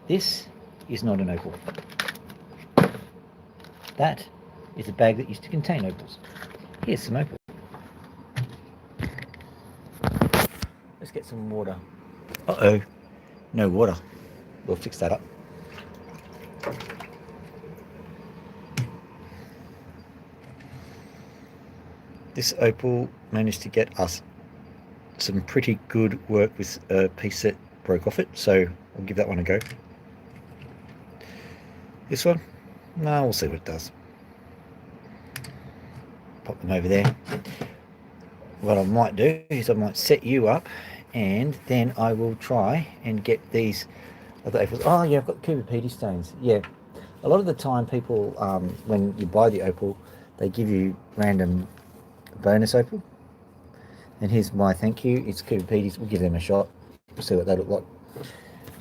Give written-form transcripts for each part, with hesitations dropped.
This is not an opal. That is a bag that used to contain opals. Here's some opal. Let's get some water. Uh-oh, no water. We'll fix that up. This opal managed to get us some pretty good work with a piece that broke off it, so I'll give that one a go. This one? No, we'll see what it does. Pop them over there. What I might do is I might set you up, and then I will try and get these other opals. Oh yeah, I've got the Cooper stones. Yeah, a lot of the time people, when you buy the opal, they give you random bonus opal. And here's my thank you. It's Cooper. We'll give them a shot. We'll see what they look like.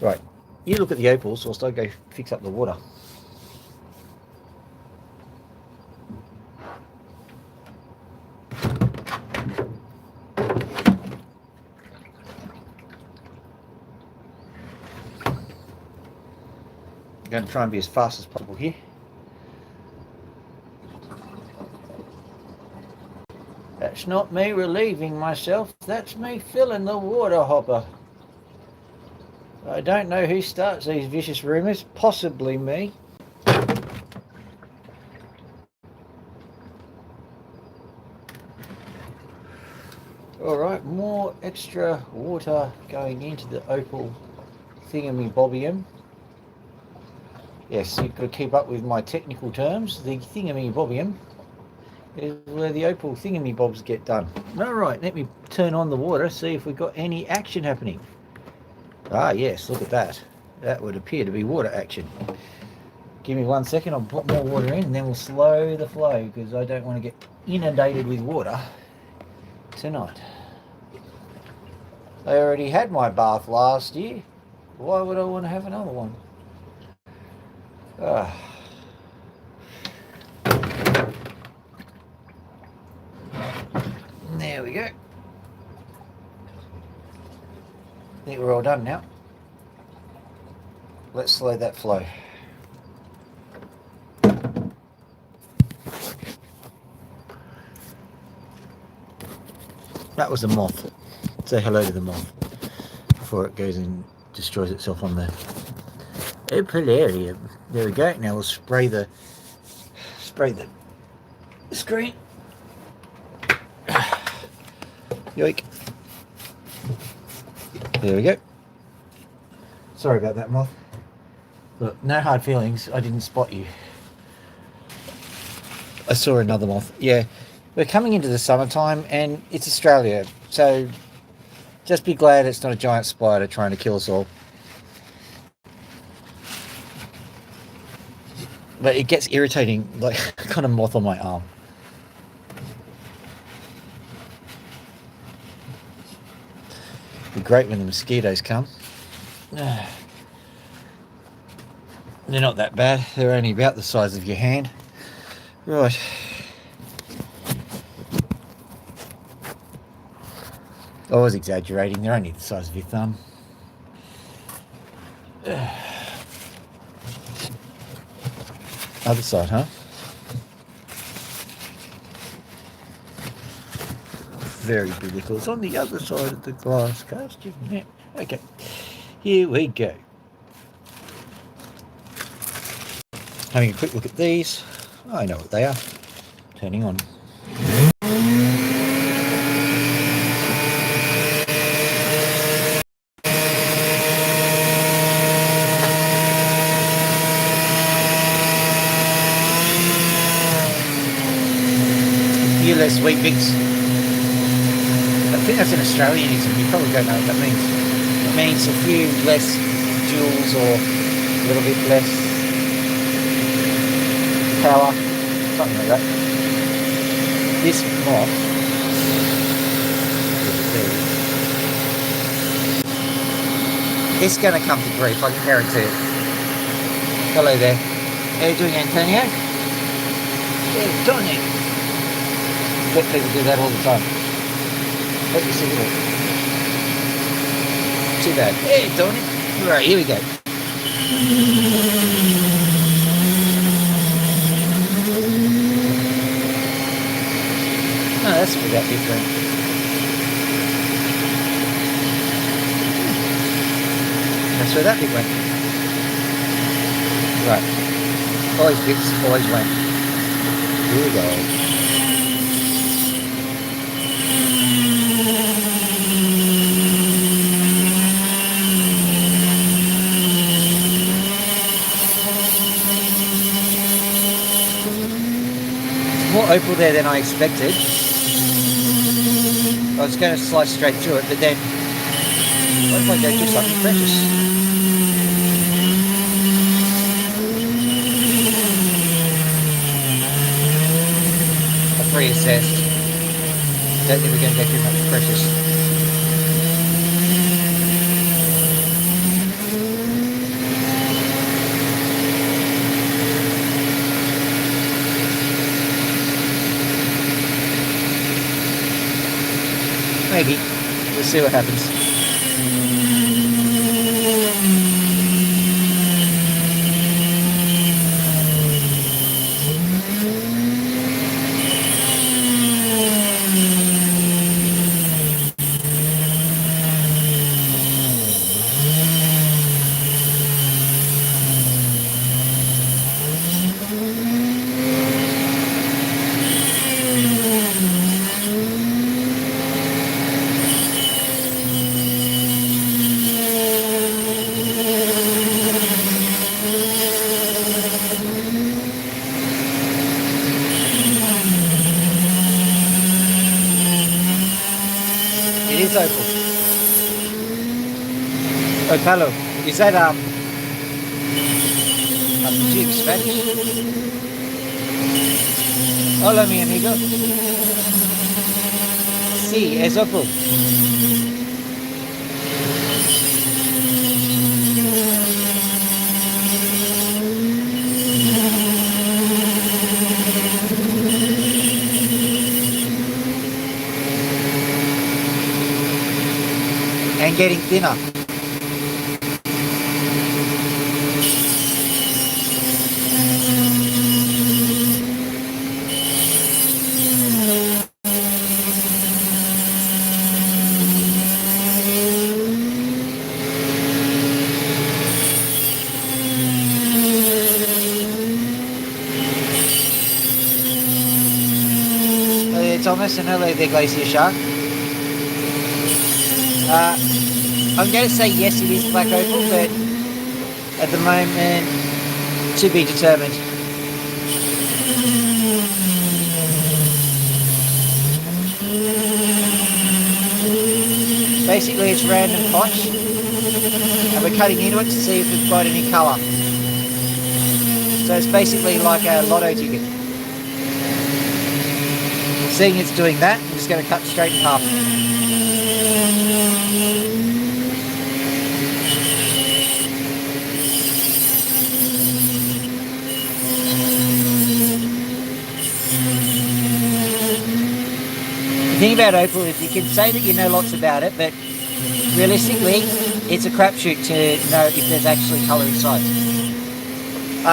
Right, you look at the opals whilst I go fix up the water. I'm going to try and be as fast as possible here. That's not me relieving myself, that's me filling the water hopper. I don't know who starts these vicious rumours, possibly me. Alright, more extra water going into the opal thingamybobbium. Yes, you've got to keep up with my technical terms. The thingamybobbium is where the opal thingamybobs get done. Alright, let me turn on the water, see if we've got any action happening. Ah yes, look at that. That would appear to be water action. Give me 1 second, I'll put more water in and then we'll slow the flow because I don't want to get inundated with water tonight. I already had my bath last year. Why would I want to have another one? Ah. There we go. I think we're all done now. Let's slow that flow. That was a moth. Say hello to the moth before it goes and destroys itself on the opalarium. There we go. Now we'll spray the screen. Yoink. There we go. Sorry about that, moth. Look, no hard feelings. I didn't spot you. I saw another moth. Yeah, we're coming into the summertime and it's Australia, so just be glad it's not a giant spider trying to kill us all. But it gets irritating, like I got a moth on my arm. It'd be great when the mosquitoes come. They're not that bad. They're only about the size of your hand. Right. I was exaggerating. They're only the size of your thumb. Other side, huh? Very biblical. It's on the other side of the glass cast, isn't it? Okay. Here we go. Having a quick look at these. I know what they are. Turning on. A few less wheat bix. I think that's an Australianism. You probably don't know what that means. It means a few less joules or a little bit less power, something like that. This moth it's going to come to grief, I can guarantee it. Hello there. How are you doing, Antonio? Yeah, Tony. I bet people do that all the time. Let me see it. Too bad. Hey, Tony. Right, here we go. No, that's where that bit went. That's where that bit went. Right. All these bits always went. Here we go. More opal there than I expected. I was going to slice straight through it, but then what if I go do something precious? I've reassessed. Don't think we're going to go too much precious. Maybe. We'll see what happens. It is opal. Opalo. Is that gee, Spanish? Hola, mi amigo. Sí, es opal. And getting thinner. Thomas, and hello there, Glacier Shark. I'm going to say yes, it is black opal, but at the moment, to be determined. Basically, it's random potch, and we're cutting into it to see if we've got any colour. So it's basically like a lotto ticket. Seeing it's doing that, I'm just going to cut straight in half. The thing about opal is you can say that you know lots about it, but realistically, it's a crapshoot to know if there's actually colour inside.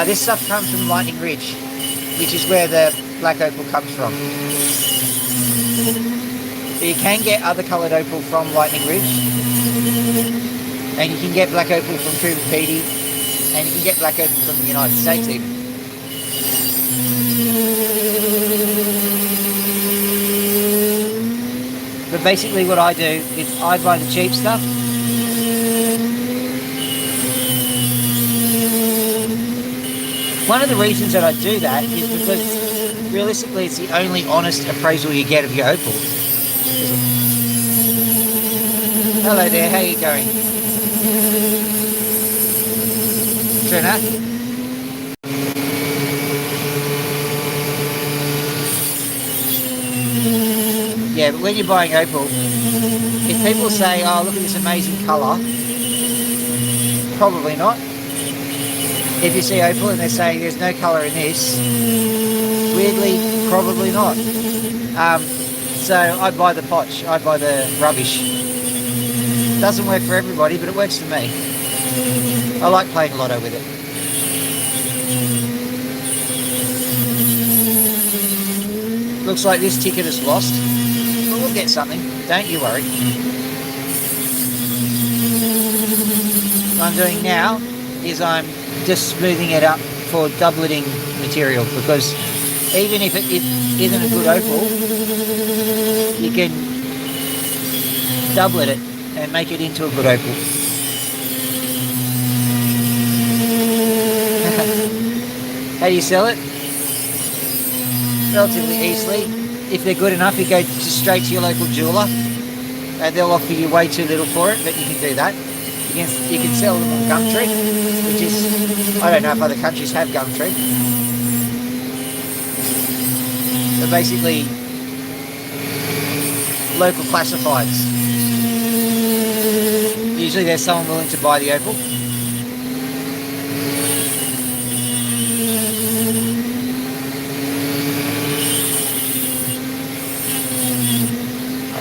This stuff comes from Lightning Ridge, which is where the black opal comes from. But you can get other coloured opal from Lightning Ridge, and you can get black opal from Coober Pedy, and you can get black opal from the United States even. But basically what I do is I buy the cheap stuff. One of the reasons that I do that is because realistically it's the only honest appraisal you get of your opal. Hello there, how are you going? Trina? Yeah, but when you're buying opal, if people say, oh look at this amazing colour, probably not. If you see opal and they're saying there's no colour in this, weirdly, probably not. So I buy the potch, I buy the rubbish. Doesn't work for everybody, but it works for me. I like playing lotto with it. Looks like this ticket is lost. But we'll get something. Don't you worry. What I'm doing now is I'm just smoothing it up for doubleting material, because even if it isn't a good opal, you can doublet it and make it into a good opal. How do you sell it? Relatively easily. If they're good enough, you go just straight to your local jeweler and they'll offer you way too little for it, but you can do that. You can sell them on Gumtree, which is, I don't know if other countries have Gumtree. They're basically local classifieds. Usually there's someone willing to buy the opal.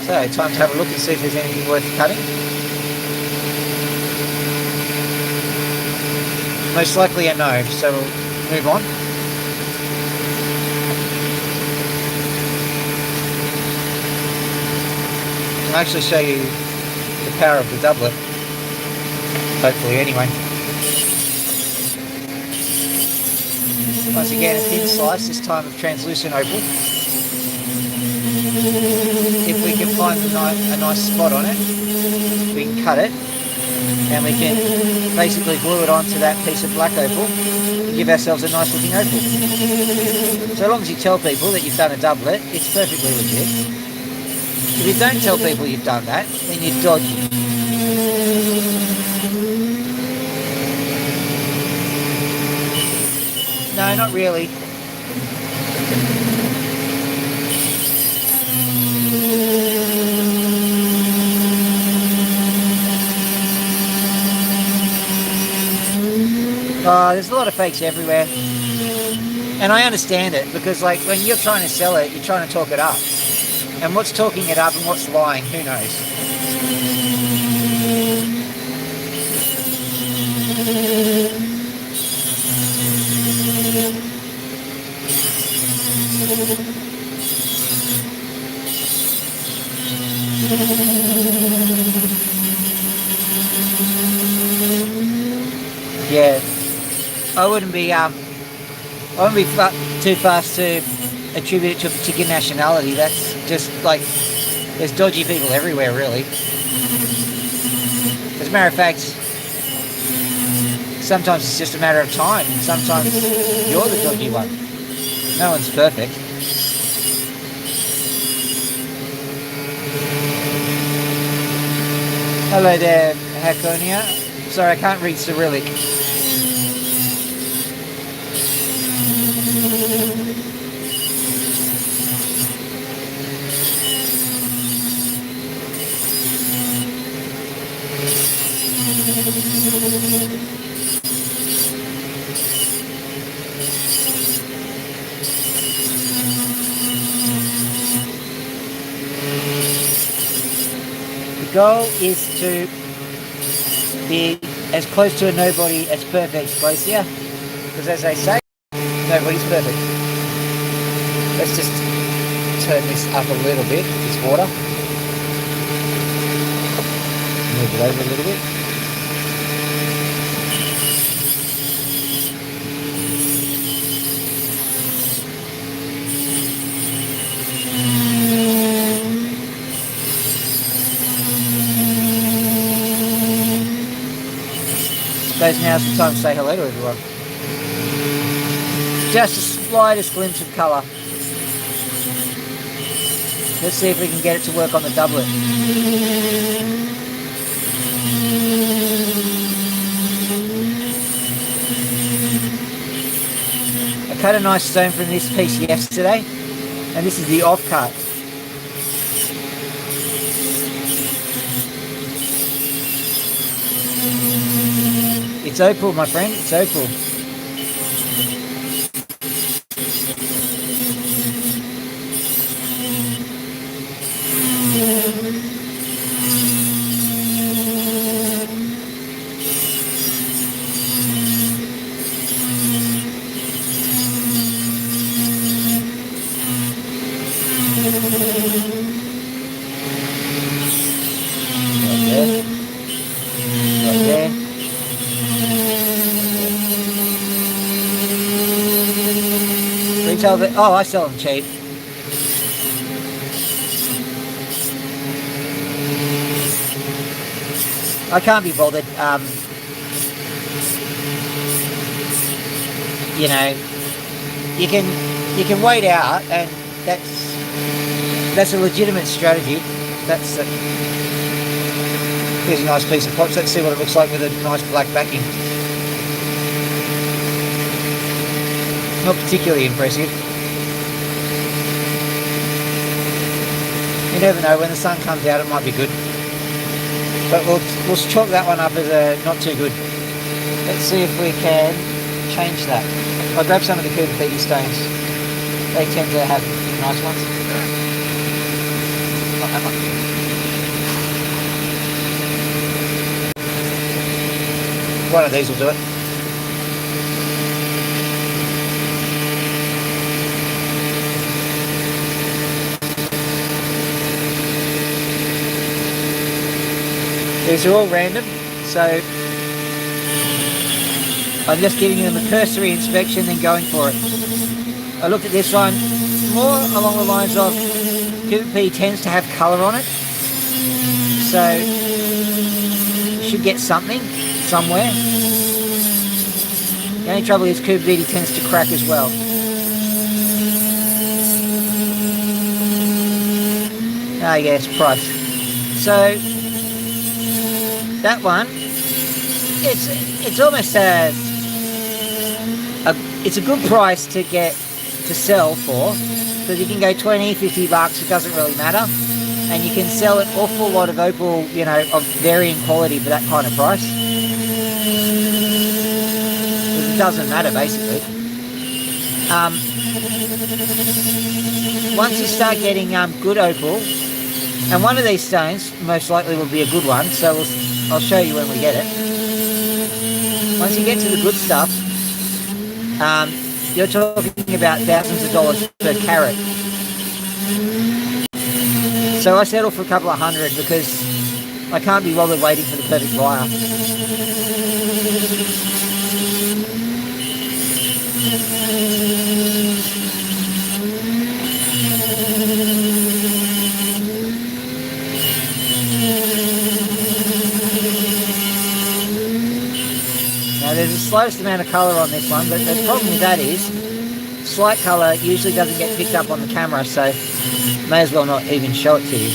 So, time to have a look and see if there's anything worth cutting. Most likely a no, so we'll move on. I'll actually show you the power of the doublet. Hopefully, anyway. Once again, a thin slice, this time of translucent opal. If we can find a nice spot on it, we can cut it and we can basically glue it onto that piece of black opal and give ourselves a nice looking opal. So long as you tell people that you've done a doublet, it's perfectly legit. If you don't tell people you've done that, then you're dodgy. No, not really. There's a lot of fakes everywhere, and I understand it, because like when you're trying to sell it, you're trying to talk it up, and what's talking it up and what's lying, who knows. Yeah, I wouldn't be too fast to attribute it to a particular nationality. That's just like, there's dodgy people everywhere, really. As a matter of fact, sometimes it's just a matter of time. Sometimes you're the dodgy one. No one's perfect. Hello there, Hakonia. Sorry, I can't read Cyrillic. The goal is to be as close to a nobody as perfect, Glacier, because as they say, nobody's perfect. Let's just turn this up a little bit, this water. Move it over a little bit. Suppose now's the time to say hello to everyone. Just the slightest glimpse of colour. Let's see if we can get it to work on the doublet. I cut a nice stone from this piece yesterday, and this is the off-cut. It's opal, my friend, it's opal. tell that, oh, I sell them cheap. I can't be bothered. You know, you can wait out, and that's a legitimate strategy. Here's a nice piece of pops. Let's see what it looks like with a nice black backing. Not particularly impressive. You never know, when the sun comes out it might be good. But we'll chalk that one up as a not too good. Let's see if we can change that. I'll grab some of the Cooper Petey stones. They tend to have nice ones. Not that one. One of these will do it. These are all random, so I'm just giving them a cursory inspection and going for it. I looked at this one more along the lines of Cooper P tends to have colour on it, so you should get something somewhere. The only trouble is Cooper P tends to crack as well. Ah yes, price. So that one, it's almost it's a good price to sell for, because you can go 20, 50 bucks, it doesn't really matter, and you can sell an awful lot of opal, you know, of varying quality for that kind of price. It doesn't matter basically. Once you start getting good opal, and one of these stones most likely will be a good one, so I'll show you when we get it. Once you get to the good stuff, you're talking about thousands of dollars per carat. So I settle for a couple of hundred because I can't be bothered waiting for the perfect buyer. There's the slightest amount of colour on this one, but the problem with that is slight colour usually doesn't get picked up on the camera, so may as well not even show it to you.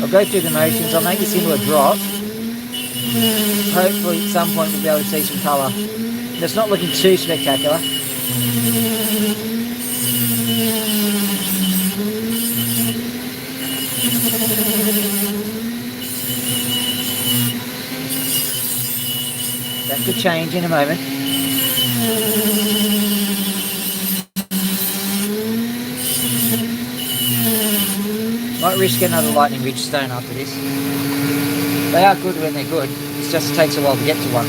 I'll go through the motions, I'll make this into a drop. Hopefully at some point we'll be able to see some colour. It's not looking too spectacular. That could change in a moment. Might risk another lightning ridge stone after this. They are good when they're good, it just takes a while to get to one.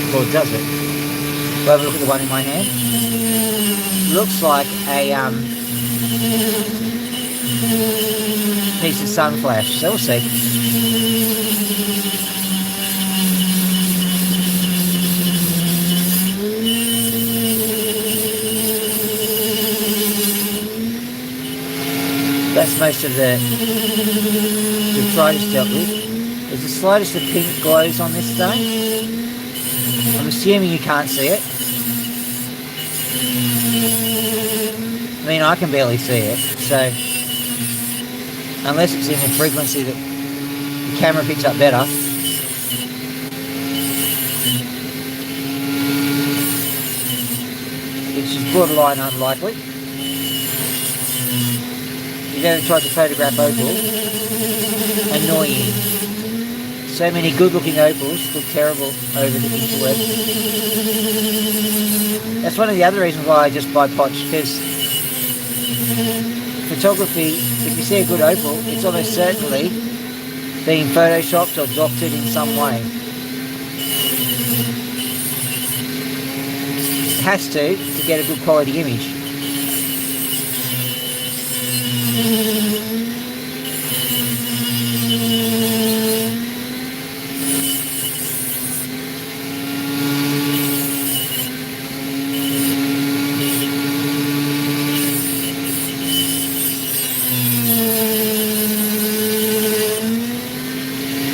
Or does it? We'll have a look at the one in my hand. Looks like a piece of sun flash, so we'll see. That's most of the detritus dealt with. There's the slightest of pink glows on this stone. I'm assuming you can't see it. I mean, I can barely see it, so unless it's in a frequency that the camera picks up better. Which is borderline unlikely. If you've ever tried to photograph opal, annoying. So many good-looking opals look terrible over the interweb. That's one of the other reasons why I just buy potch, because photography, if you see a good opal, it's almost certainly being photoshopped or doctored in some way. has to get a good quality image.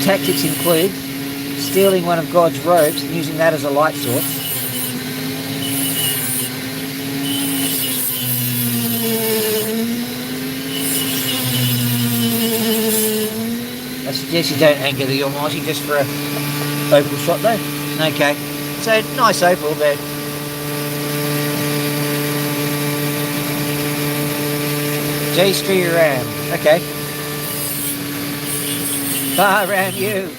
Tactics include stealing one of God's robes and using that as a light source. I suggest you don't anchor the Almighty just for a opal shot though. Okay, so nice opal, but J-Street around. Okay. Far around you.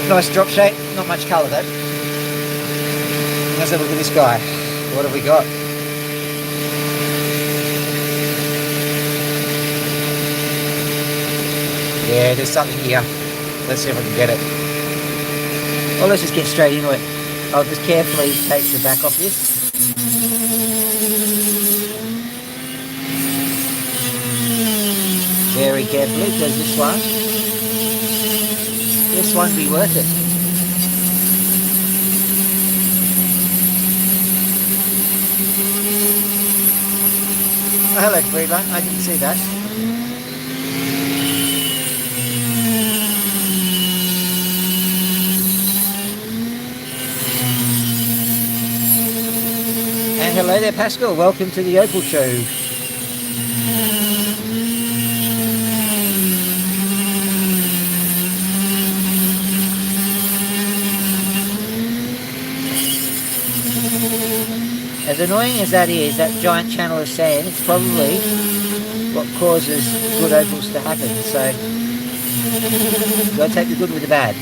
Nice drop shape, not much colour though. Let's have a look at this guy. What have we got? Yeah, there's something here. Let's see if I can get it. Well, let's just get straight into it. I'll just carefully take the back off this. Very carefully, because this one be worth it. Oh, hello, Friedland. I didn't see that. And hello there, Pascal. Welcome to the Opal Show. As annoying as that is, that giant channel of sand, it's probably what causes good opals to happen. So you've got to take the good with the bad.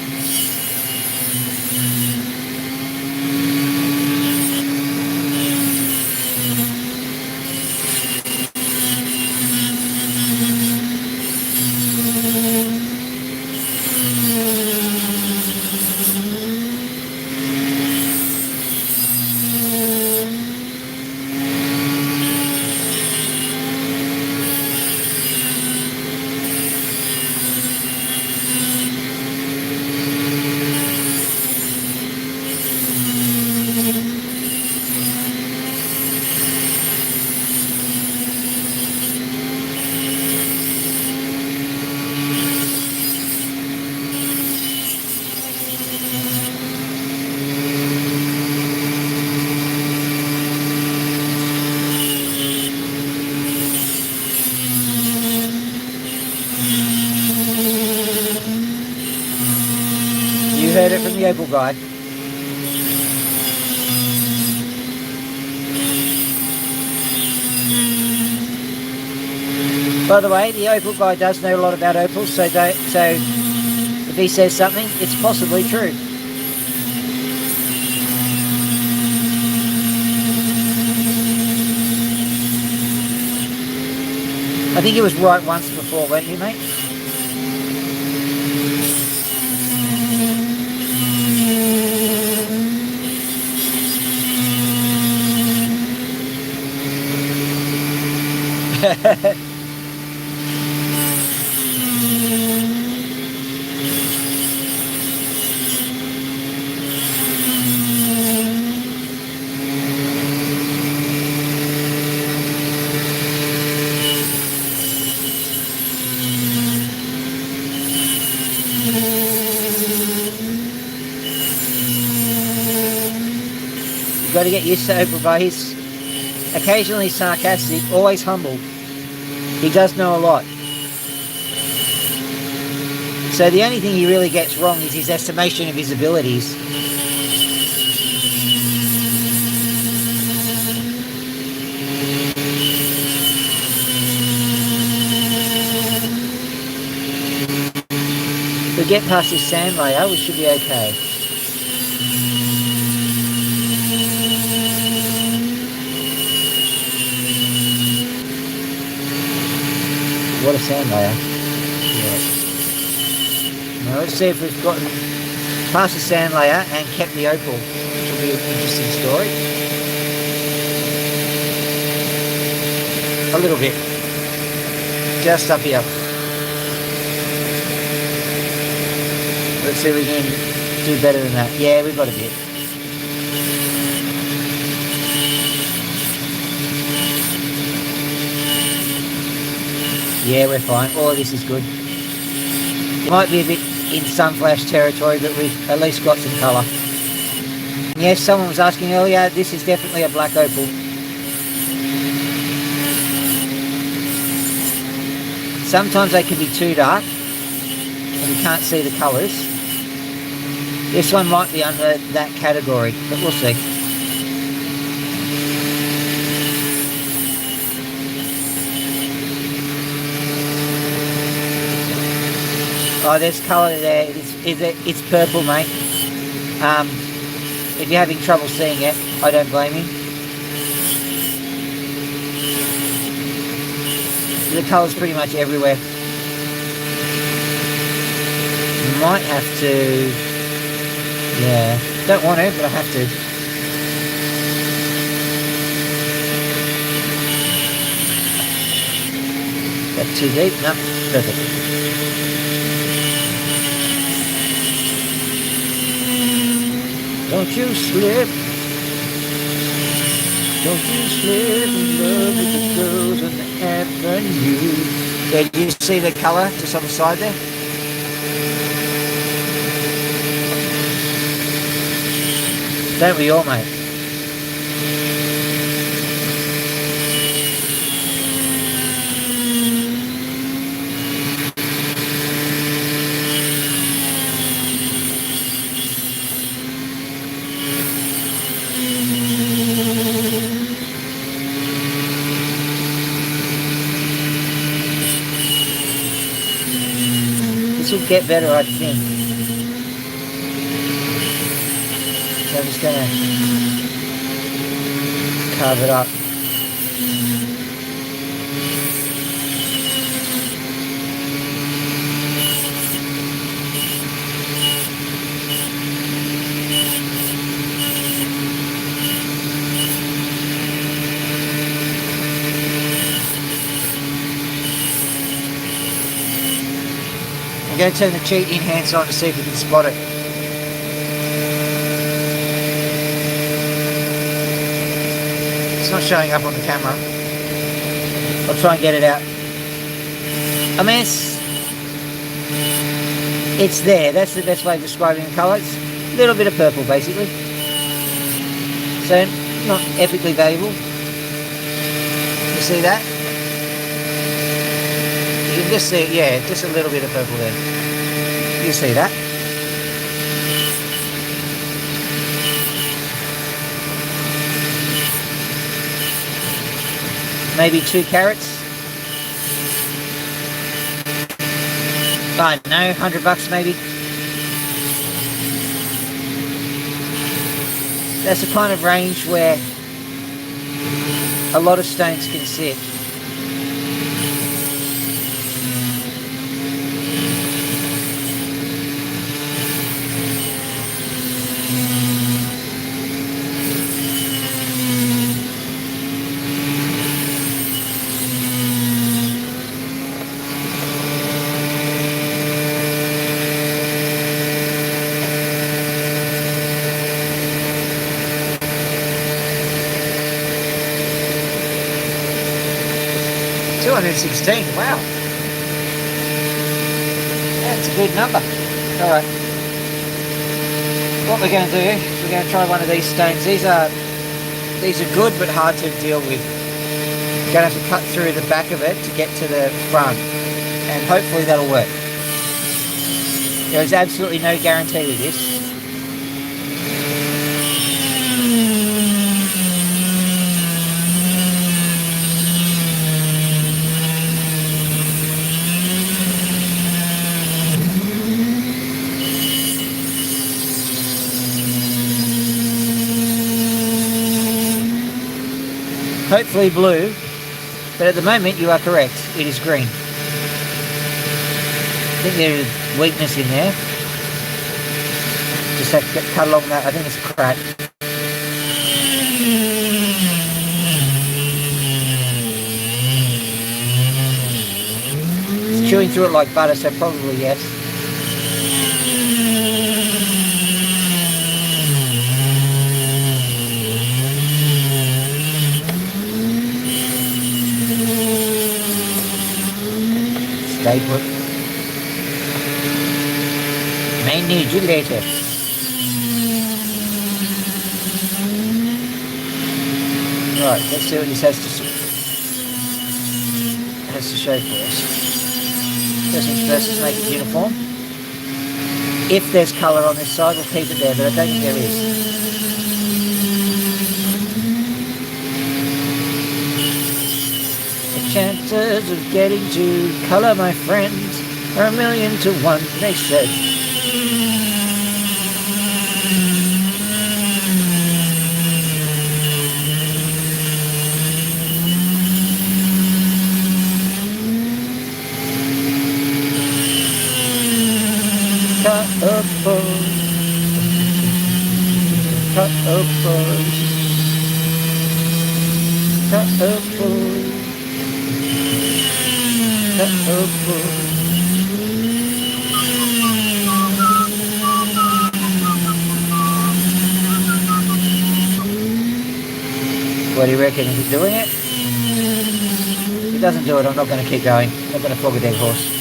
You heard it from the Opal guy. By the way, the Opal guy does know a lot about opals, so if he says something, it's possibly true. I think he was right once before, weren't you, mate? You've got to get used to Opal guy. He's occasionally sarcastic, always humble. He does know a lot. So the only thing he really gets wrong is his estimation of his abilities. If we get past this sand layer, we should be okay. What a sand layer. Yeah. Now let's see if we've gotten past the sand layer and kept the opal, which will be an interesting story. A little bit. Just up here. Let's see if we can do better than that. Yeah, we've got a bit. Yeah, we're fine. All of this is good. It might be a bit in sunflash territory, but we've at least got some colour. Yes, someone was asking earlier, this is definitely a black opal. Sometimes they can be too dark and you can't see the colours. This one might be under that category, but we'll see. Oh, there's colour there. It's purple, mate. If you're having trouble seeing it, I don't blame you. The colour's pretty much everywhere. Might have to... Yeah, don't want to, but I have to. That too deep? No, perfect. Don't you slip. Don't you slip in love with the girls on the avenue. Yeah, do you see the colour just on the side there? Don't we all, mate? This will get better, I think. So I'm just going to carve it up. I'm going to turn the cheat enhancer on to see if we can spot it. It's not showing up on the camera. I'll try and get it out. I mean, it's there. That's the best way of describing the colour. It's a little bit of purple, basically. So, not epically valuable. You see that? You can just see, yeah, just a little bit of purple there. You see that? Maybe 2 carats. I don't know, $100 maybe. That's the kind of range where a lot of stones can sit. $216, wow. That's a good number. Alright. What we're going to do is we're going to try one of these stones. These are good but hard to deal with. You're going to have to cut through the back of it to get to the front. And hopefully that'll work. There is absolutely no guarantee with this. Hopefully blue, but at the moment you are correct, it is green. I think there is weakness in there. Just have to cut along that, I think it's a crack. chewing through it like butter, so probably yes. Stay put. May need you later. Right, let's see what this has to show for us. First things first, let's make it uniform. If there's colour on this side, we'll keep it there, but I don't think there is. The chances of getting to colour, my friends, are 1,000,000 to 1, they said. Opal, what do you reckon? Is he doing it? If he doesn't do it, I'm not going to keep going. I'm not going to flog a dead horse.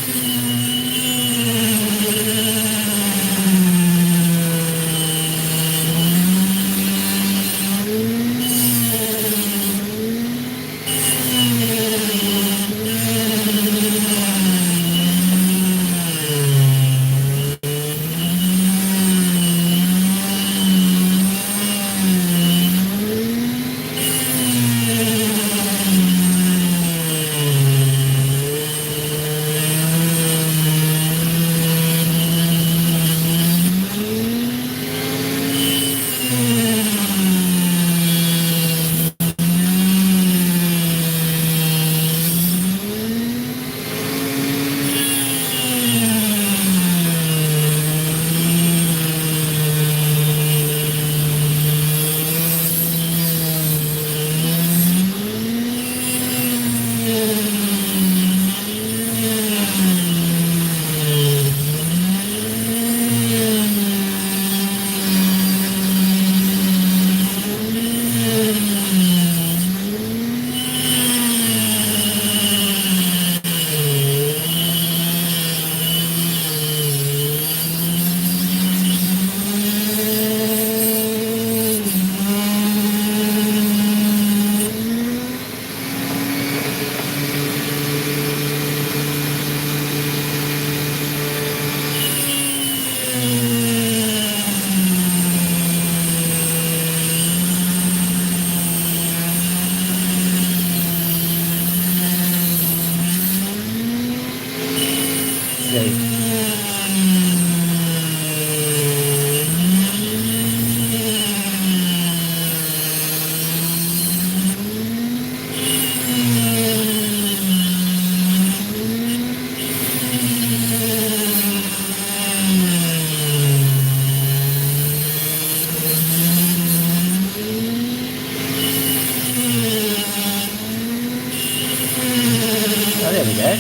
There we go.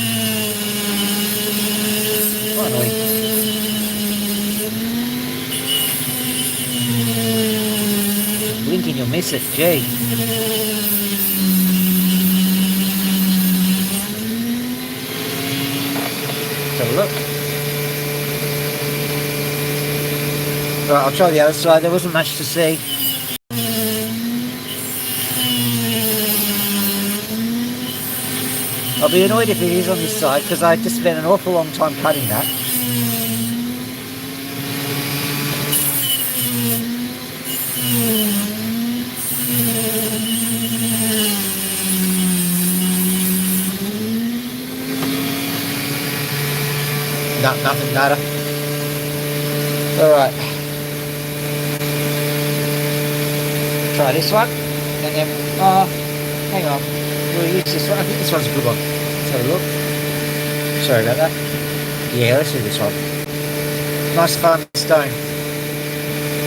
Finally. Blink and you'll miss it, gee. Let's have a look. Right, I'll try the other side. There wasn't much to see. I'll be annoyed if it is on this side because I just spent an awful long time cutting that. No, nothing, nada. Alright. Try this one. And then, hang on. We'll use this one. I think this one's a good one. Let's have a look. Sorry about that. Yeah, let's do this one. Nice fun stone.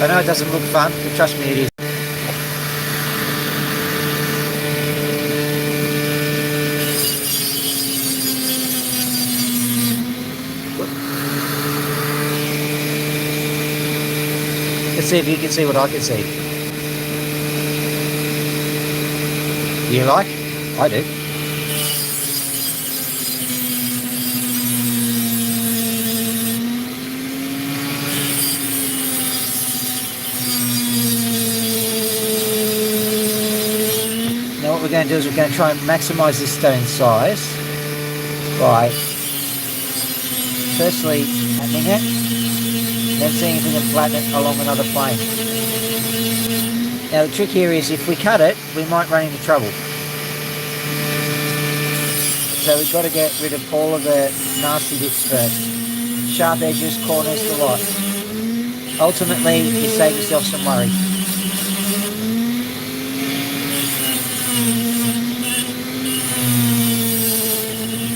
I know it doesn't look fun, but trust me it is. Let's see if you can see what I can see. You like? I do. Now what we're going to do is we're going to try and maximise this stone size by firstly flattening it, then seeing if we can flatten it along another plane. Now the trick here is if we cut it, we might run into trouble. So we've got to get rid of all of the nasty bits first. Sharp edges, corners, the lot. Ultimately, you save yourself some worry.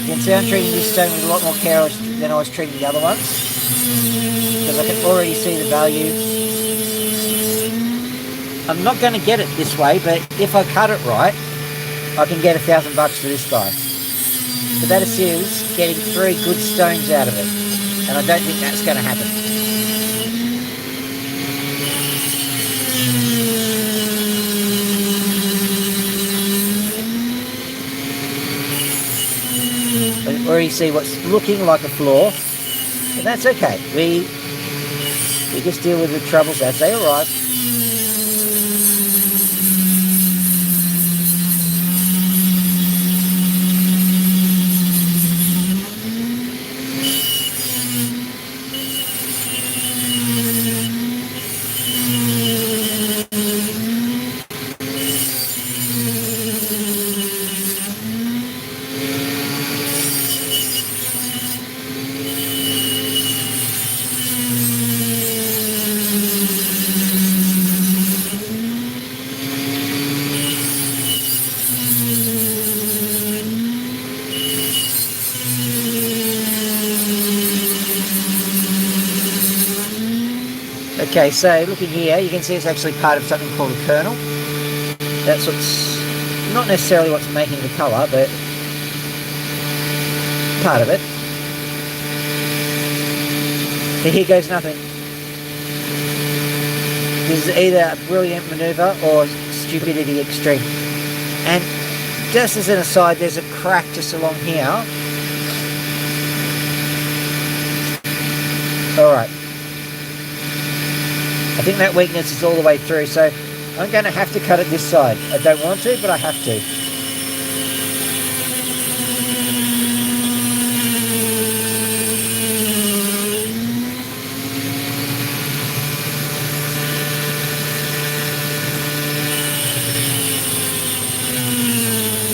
You can see I'm treating this stone with a lot more care than I was treating the other ones, because I can already see the value. I'm not going to get it this way, but if I cut it right, I can get $1,000 for this guy. But that assumes getting 3 good stones out of it, and I don't think that's going to happen. I can already see what's looking like a flaw, but that's okay. We just deal with the troubles as they arrive. Okay, so looking here, you can see it's actually part of something called a kernel. That's what's not necessarily what's making the colour, but part of it. And here goes nothing. This is either a brilliant manoeuvre or stupidity extreme. And just as an aside, there's a crack just along here. Alright. I think that weakness is all the way through, so I'm going to have to cut it this side. I don't want to, but I have to.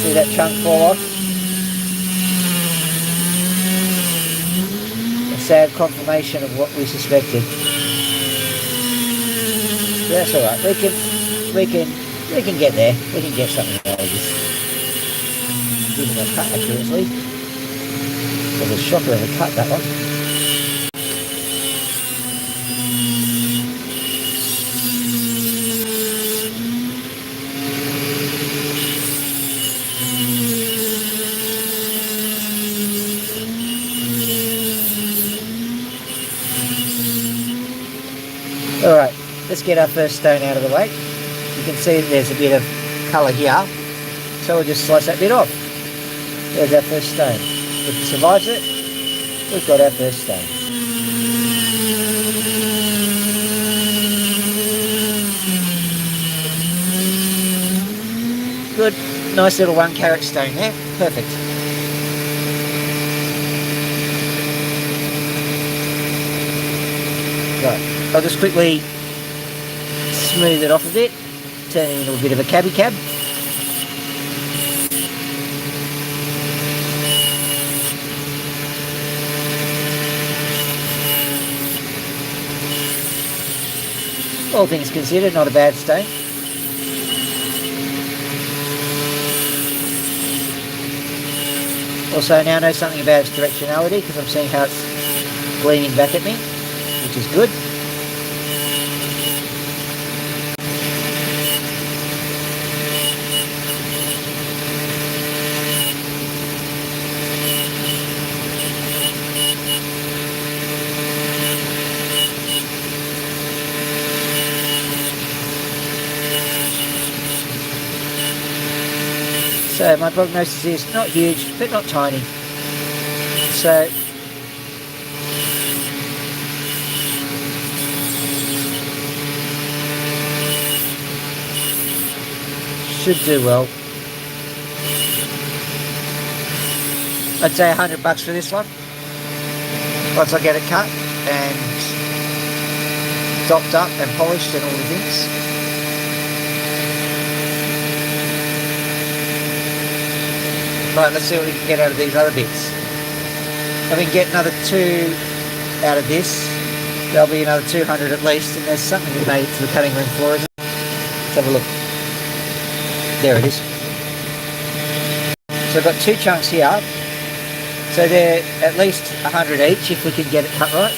See that chunk fall off? A sad confirmation of what we suspected. That's all right. We can get there. We can get something out of this. Even a cut accurately. It was a shocker of a cut, that one. All right. Let's get our first stone out of the way. You can see there's a bit of colour here, so we'll just slice that bit off. There's our first stone. If it survives it, we've got our first stone. Good, nice little 1 carat stone there, perfect. Right, I'll just quickly smooth it off a bit, turn it into a bit of a cabby cab. All things considered, not a bad stone. Also now know something about its directionality because I'm seeing how it's gleaming back at me, which is good. So my prognosis is not huge, but not tiny. So should do well. I'd say $100 for this one. Once I get it cut and topped up and polished and all the things. Right, let's see what we can get out of these other bits. If we can get another 2 out of this, there'll be another 200 at least, and there's something that made it to the cutting room floor, isn't it? Let's have a look. There it is. So I've got 2 chunks here. So they're at least 100 each if we can get it cut right.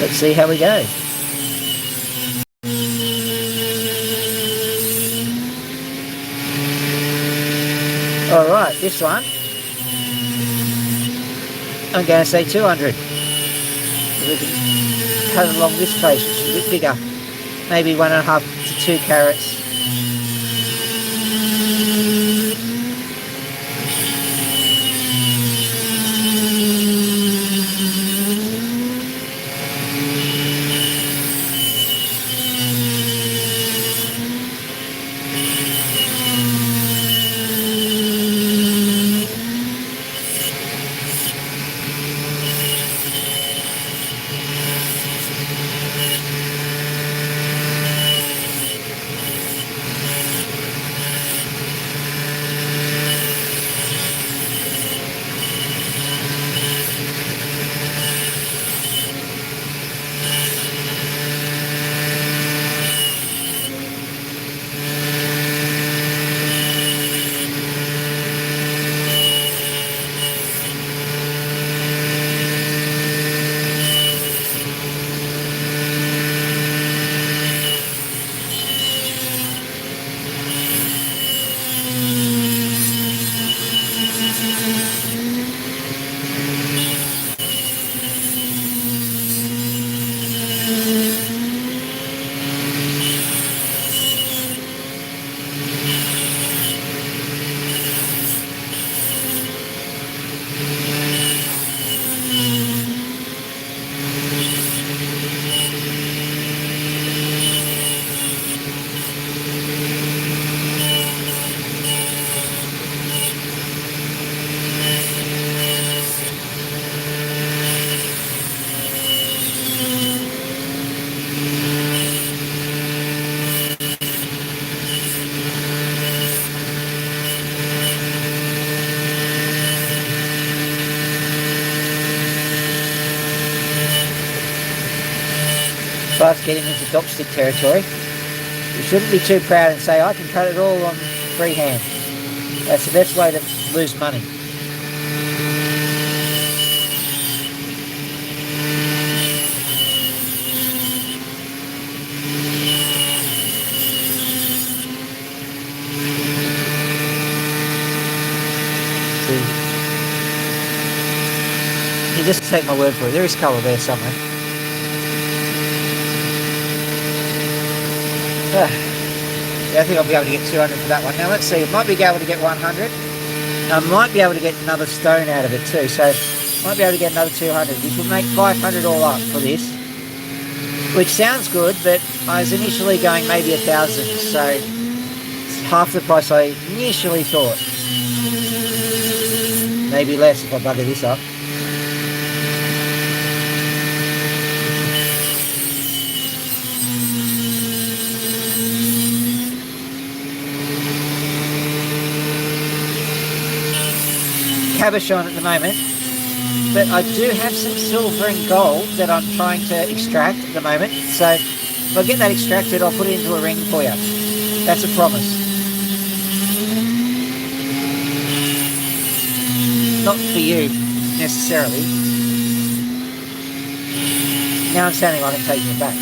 Let's see how we go. Alright, this one, I'm going to say 200. We can cut along this face, which is a bit bigger. Maybe 1.5 to 2 carats. Starts getting into dopstick territory. You shouldn't be too proud and say, I can cut it all on freehand. That's the best way to lose money. See, you just take my word for it. There is colour there somewhere. Yeah, I think I'll be able to get 200 for that one. Now let's see, I might be able to get 100. I might be able to get another stone out of it too, so I might be able to get another 200, which will make 500 all up for this. Which sounds good, but I was initially going maybe 1,000, so it's half the price I initially thought. Maybe less if I bugger this up. Cabochon on at the moment, but I do have some silver and gold that I'm trying to extract at the moment, so if I get that extracted I'll put it into a ring for you. That's a promise. Not for you necessarily. Now I'm sounding like I'm taking it back.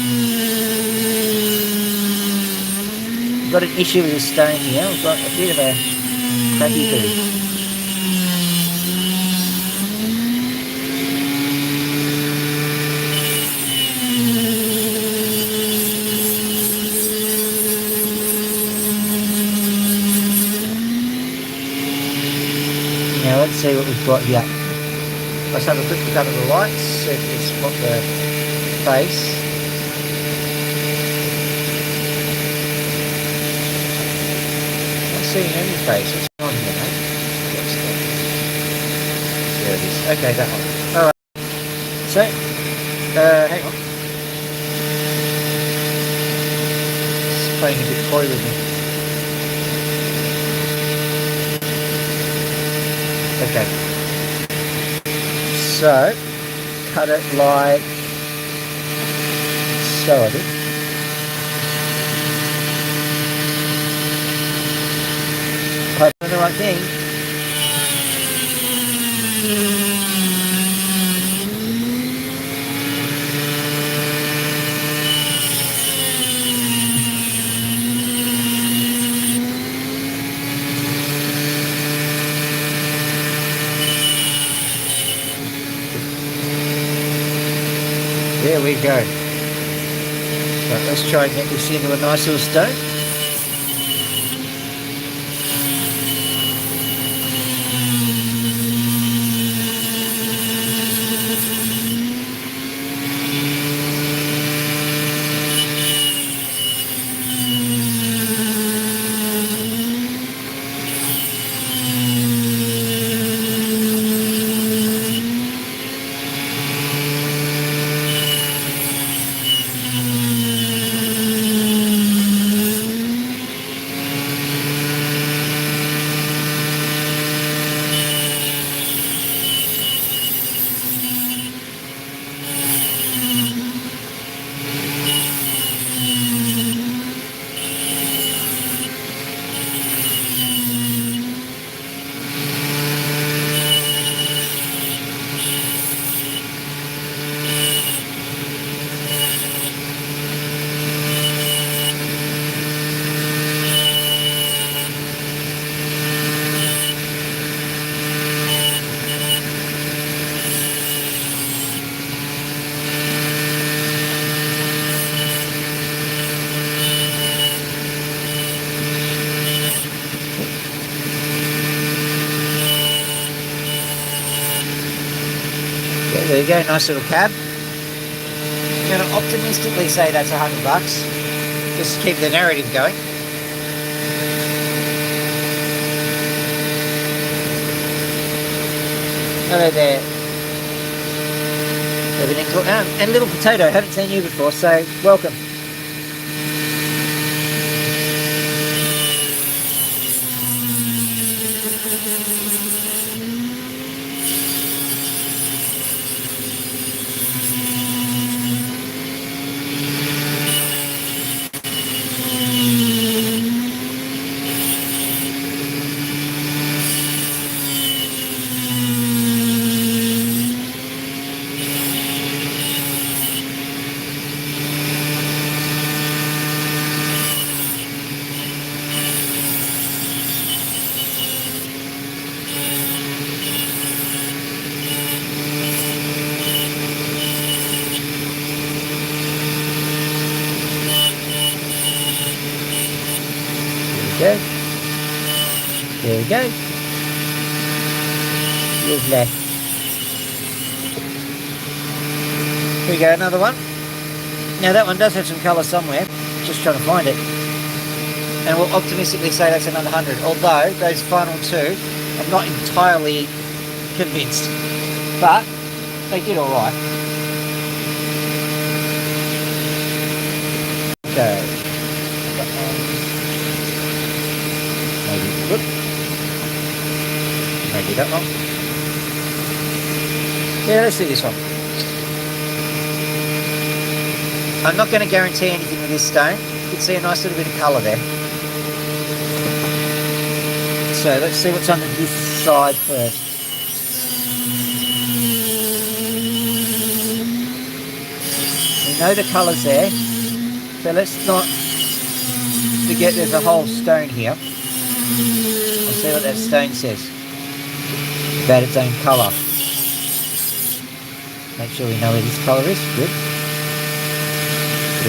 I've got an issue with this stone here. I've got a bit of a cracky bit. see what we've got here. Let's have a quick look under the lights, see if we spot the face. Not seeing any face. What's going on here, mate? What's that? There it is. Okay, that one. Alright. So, hang on. It's playing a bit coy with me. Okay. So, cut it like so, I think. Hope I'm doing the right thing. There we go. Right, let's try and get this into a nice little stone. There you go, nice little cab. I'm going to optimistically say that's $100, just to keep the narrative going. Hello there. And Little Potato, haven't seen you before, so welcome. There we go. Lovely. Here we go, another one. Now that one does have some colour somewhere. Just trying to find it. And we'll optimistically say that's another 100. Although those final two, I'm not entirely convinced. But they did alright. Okay. Maybe that one. Yeah, let's do this one. I'm not going to guarantee anything with this stone. You can see a nice little bit of colour there. So let's see what's under this side first. We know the colour's there. So let's not forget there's a whole stone here. I'll see what that stone says about its own colour. Make sure we know where this colour is. Good.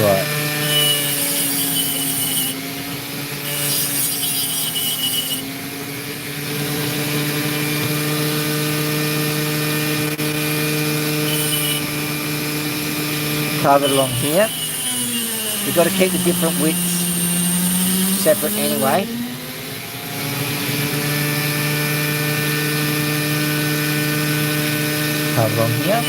Right. carve it along here. We've got to keep the different widths separate anyway. Carve it along here.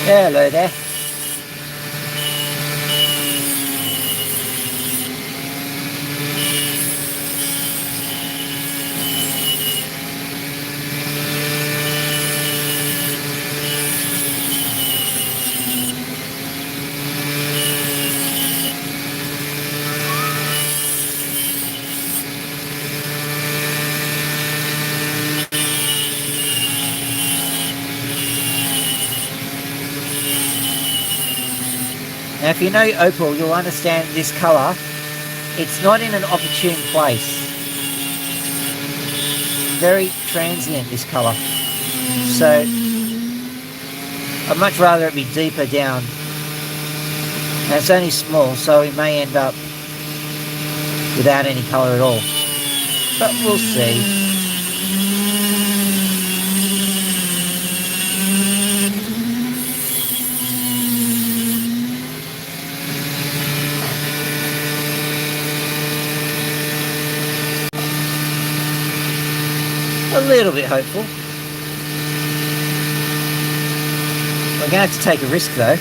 Hello there. Now if you know Opal, you'll understand this colour. It's not in an opportune place. Very transient, this colour. So I'd much rather it be deeper down. And it's only small, so we may end up without any colour at all. But we'll see. A little bit hopeful. We're going to have to take a risk though.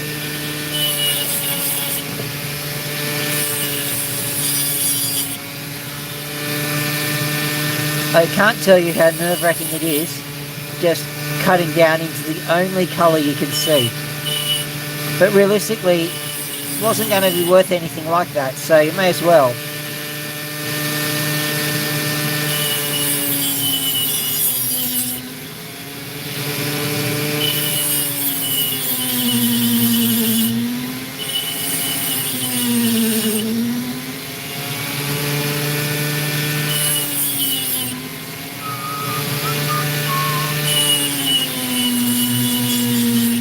I can't tell you how nerve-wracking it is just cutting down into the only colour you can see. But realistically, it wasn't going to be worth anything like that, so you may as well.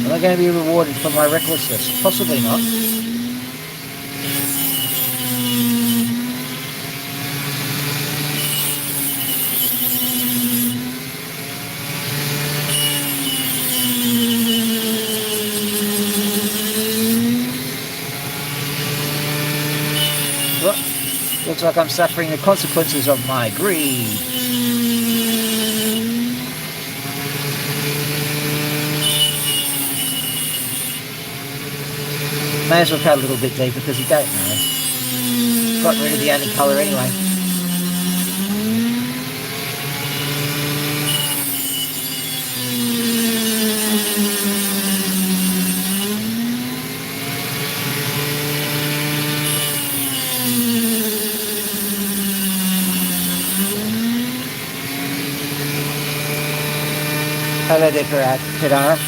Am I going to be rewarded for my recklessness? Possibly not. Well, looks like I'm suffering the consequences of my greed. May as well cut a little bit deeper because you don't know. Got rid of the only colour anyway. Hello there, Piranha.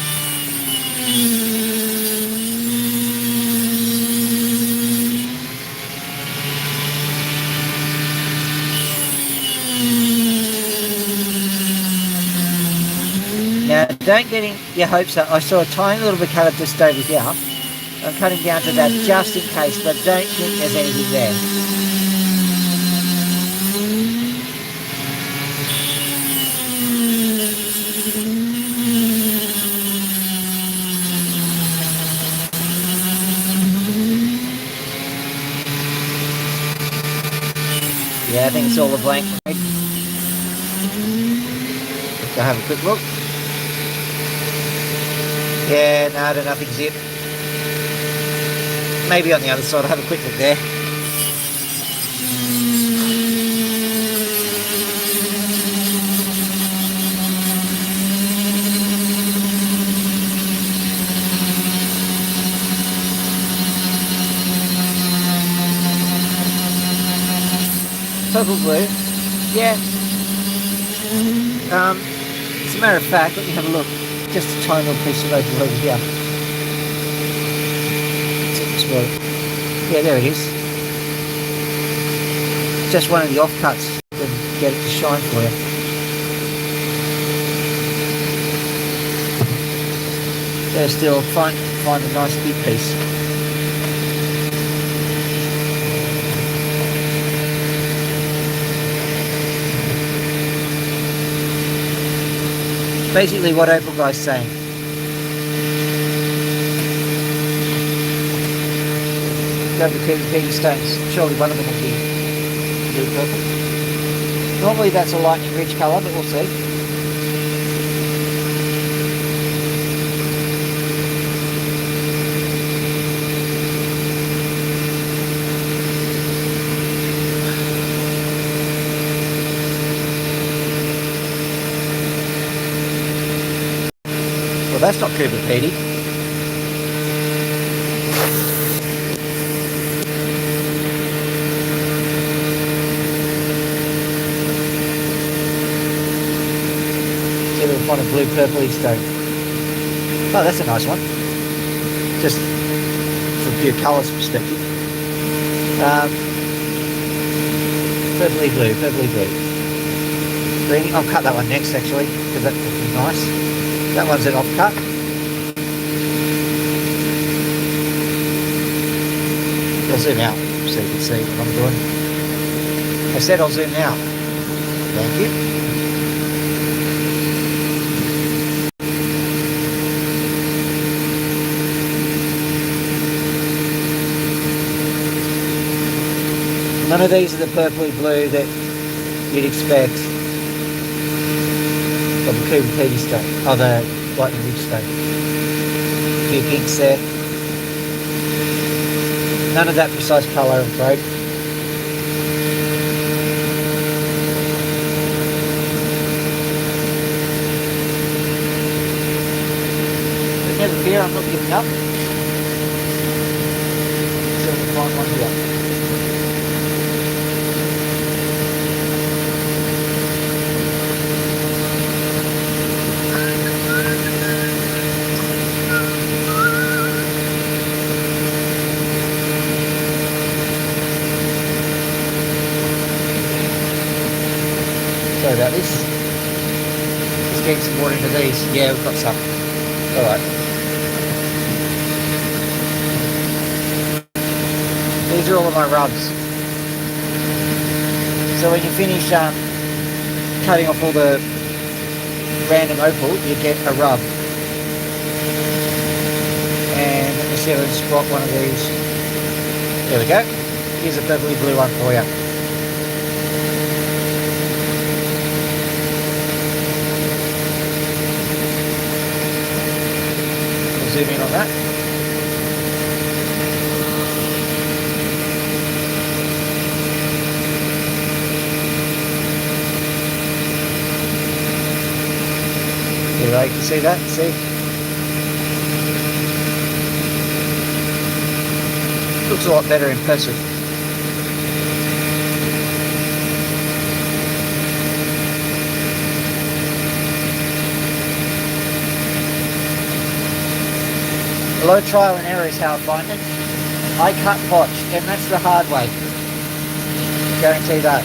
Now, don't get your hopes up. I saw a tiny little bit of colour just over here. I'm cutting down to that just in case, but don't think there's anything there. Yeah, I think it's all a blank. Go have a quick look. Yeah, no, nothing's it. Maybe on the other side. I'll have a quick look there. purple blue. Yeah. As a matter of fact, let me have a look. Just a tiny little piece of opal over here. Yeah, there it is. Just one of the offcuts to get it to shine for you. There still, find a nice big piece. Basically what Opal Guy's saying. Grab the Cooper Petey stones. Surely one of them will be blue purple. Normally that's a lightning rich colour, but we'll see. Well, that's not Cooper Petey. Find a blue purpley stone. Oh, that's a nice one. Just from pure colours perspective. Purpley blue. Green. I'll cut that one next actually, because that would be nice. That one's an offcut. I'll zoom out so you can see what I'm doing. I said I'll zoom out. Thank you. None of these are the purpley blue that you'd expect from the Cooper Petey stone, or the lightning ridge stone. A few pinks there. None of that precise colour, I'm afraid. But never fear, I'm not giving up. So we'll find one here. Sorry about this. Just getting some water into these. Yeah, we've got some. Alright. These are all of my rubs. So when you finish cutting off all the random opal, you get a rub. And let me see if I can spot one of these. There we go. Here's a purpley blue one for you. Zoom in on that. There you can see that, see? Looks a lot better in person. A lot of trial and error is how I find it. I cut botch, and that's the hard way. I guarantee that.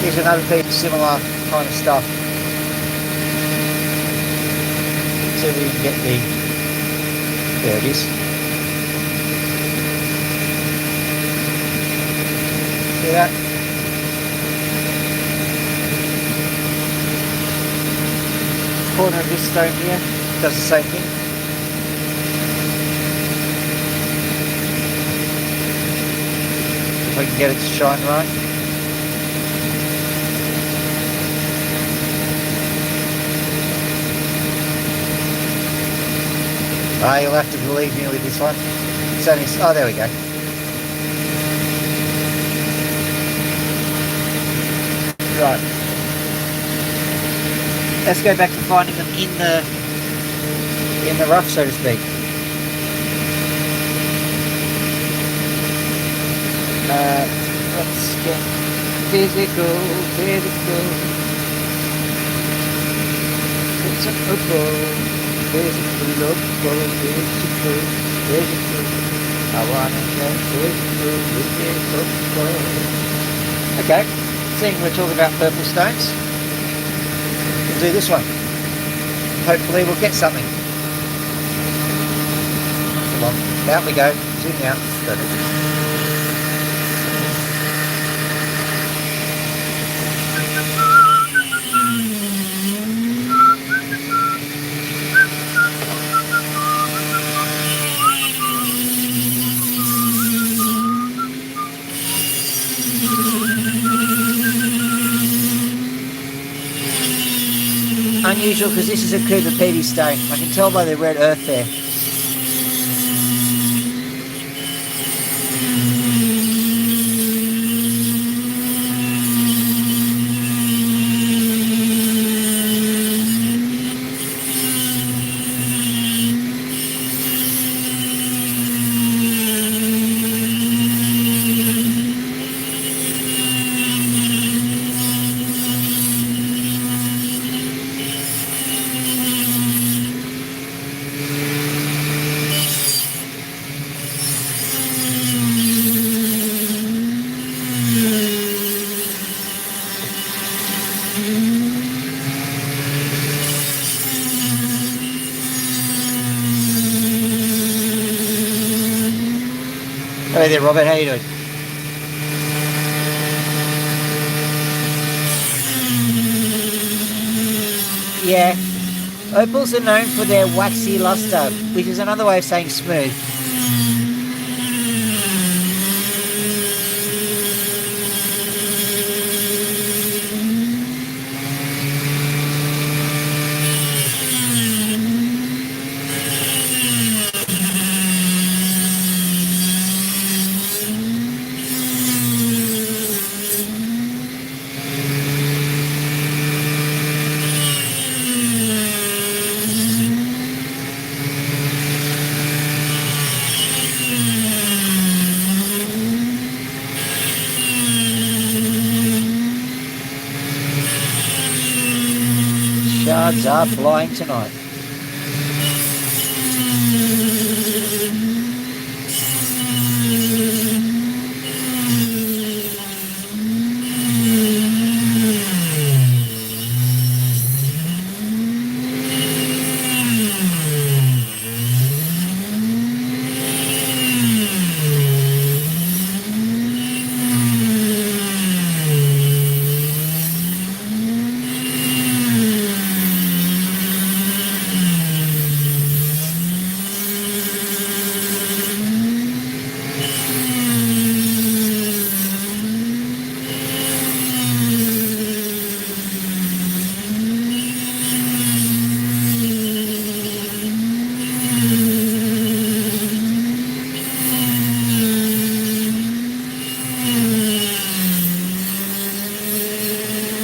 Here's another piece of similar kind of stuff. See if we can get the... There it is. See that? Corner of this stone here does the same thing. If I can get it to shine right. You'll have to believe me with this one. It's only... Oh, there we go. Right. Let's go back to finding them in the rough, so to speak. Let's get physical. It's an opal. Physical. I wanna get physical with this opal. Okay, seeing we're talking about purple stones, we'll do this one. Hopefully we'll get something. Come on, out we go. Zoom out. Unusual because this is a Cooper Pedy stone. I can tell by the red earth there. Hello there, Robert. How you doing? Yeah. Opals are known for their waxy luster, which is another way of saying smooth. Shards are flying tonight.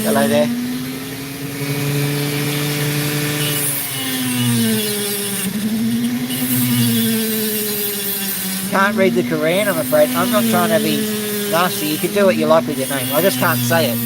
Hello there. Can't read the Korean, I'm afraid. I'm not trying to be nasty. You can do what you like with your name. I just can't say it.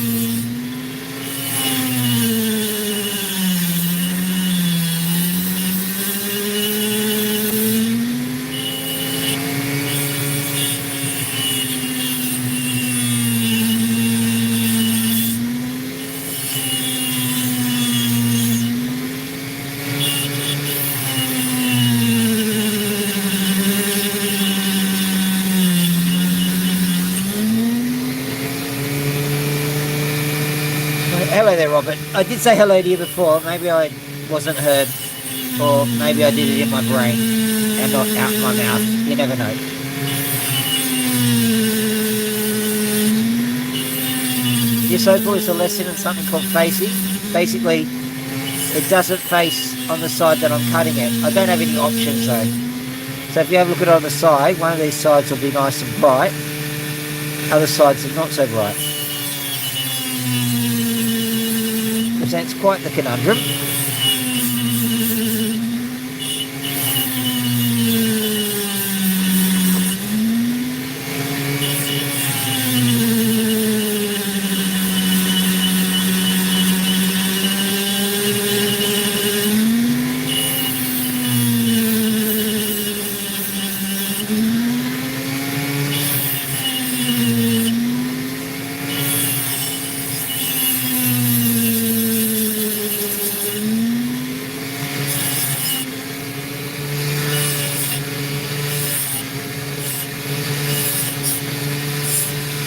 Hello there, Robert. I did say hello to you before. Maybe I wasn't heard, or maybe I did it in my brain and not out my mouth. You never know. This opal is a lesson in something called facing. Basically, it doesn't face on the side that I'm cutting it. I don't have any options though. So if you have a look at it on the side, one of these sides will be nice and bright. Other sides are not so bright. Presents quite the conundrum.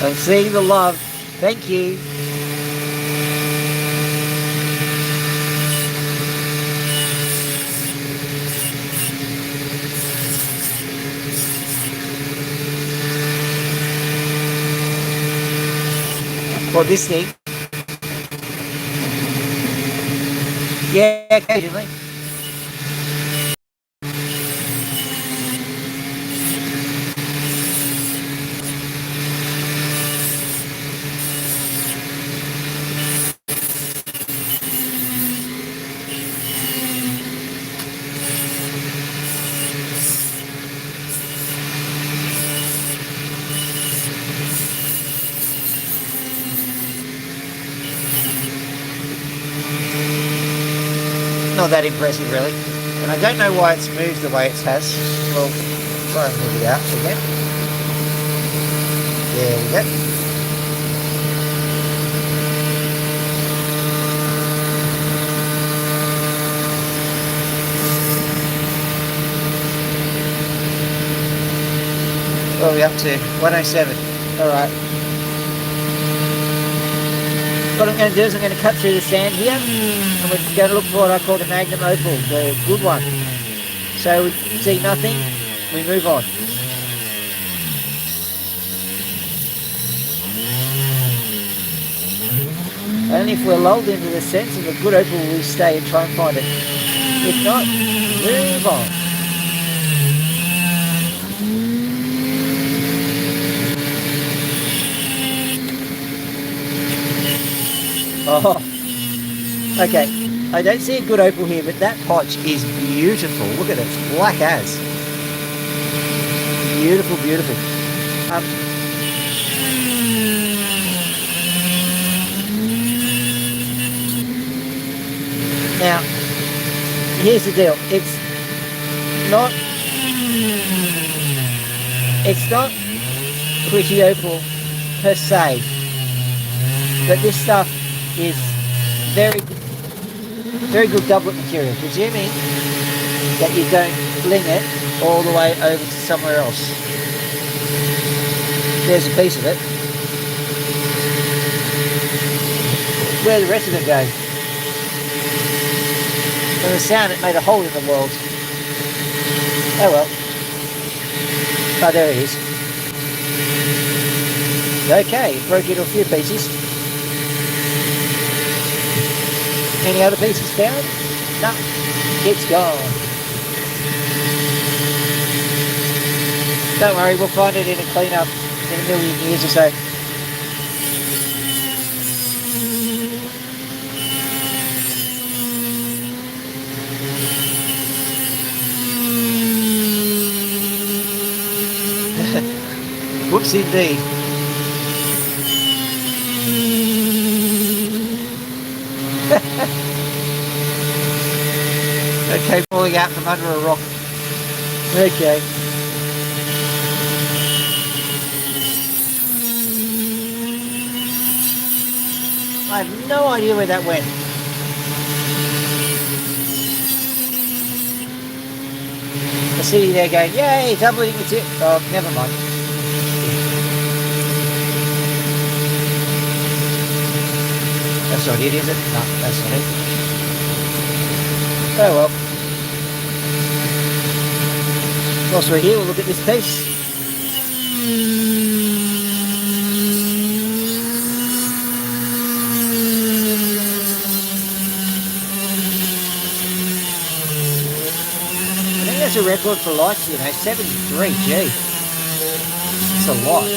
I'm seeing the love. Thank you. Well, this thing. Yeah, occasionally. Not that impressive, really. And I don't know why it's moved the way it has. Well, try and move it out again. There we go. What are we up to? 107. Alright. What I'm going to do is I'm going to cut through the sand here, and we're going to look for what I call the Magnum Opal, the good one. So we see nothing, we move on. Only if we're lulled into the sense of a good opal will we stay and try and find it. If not, move on. Oh, okay. I don't see a good opal here, but that potch is beautiful. Look at it, it's black as. Beautiful, beautiful. Now, here's the deal. It's not pretty opal per se, but this stuff is very good doublet material, presuming that you don't fling it all the way over to somewhere else. There's a piece of it. Where the rest of it go? From the sound, it made a hole in the world. Oh well. Oh, there it is. Okay, broke into a few pieces. Any other pieces found? No, it's gone. Don't worry, we'll find it in a clean-up in a million years or so. Whoops, indeed. Okay, falling out from under a rock. Okay. I have no idea where that went. I see you there going, yay, doubling the tip. Oh, never mind. That's not it, is it? No, that's not it. Oh well. Whilst we're here, we'll look at this piece. I think that's a record for lights, you know, 73, gee. It's a lot.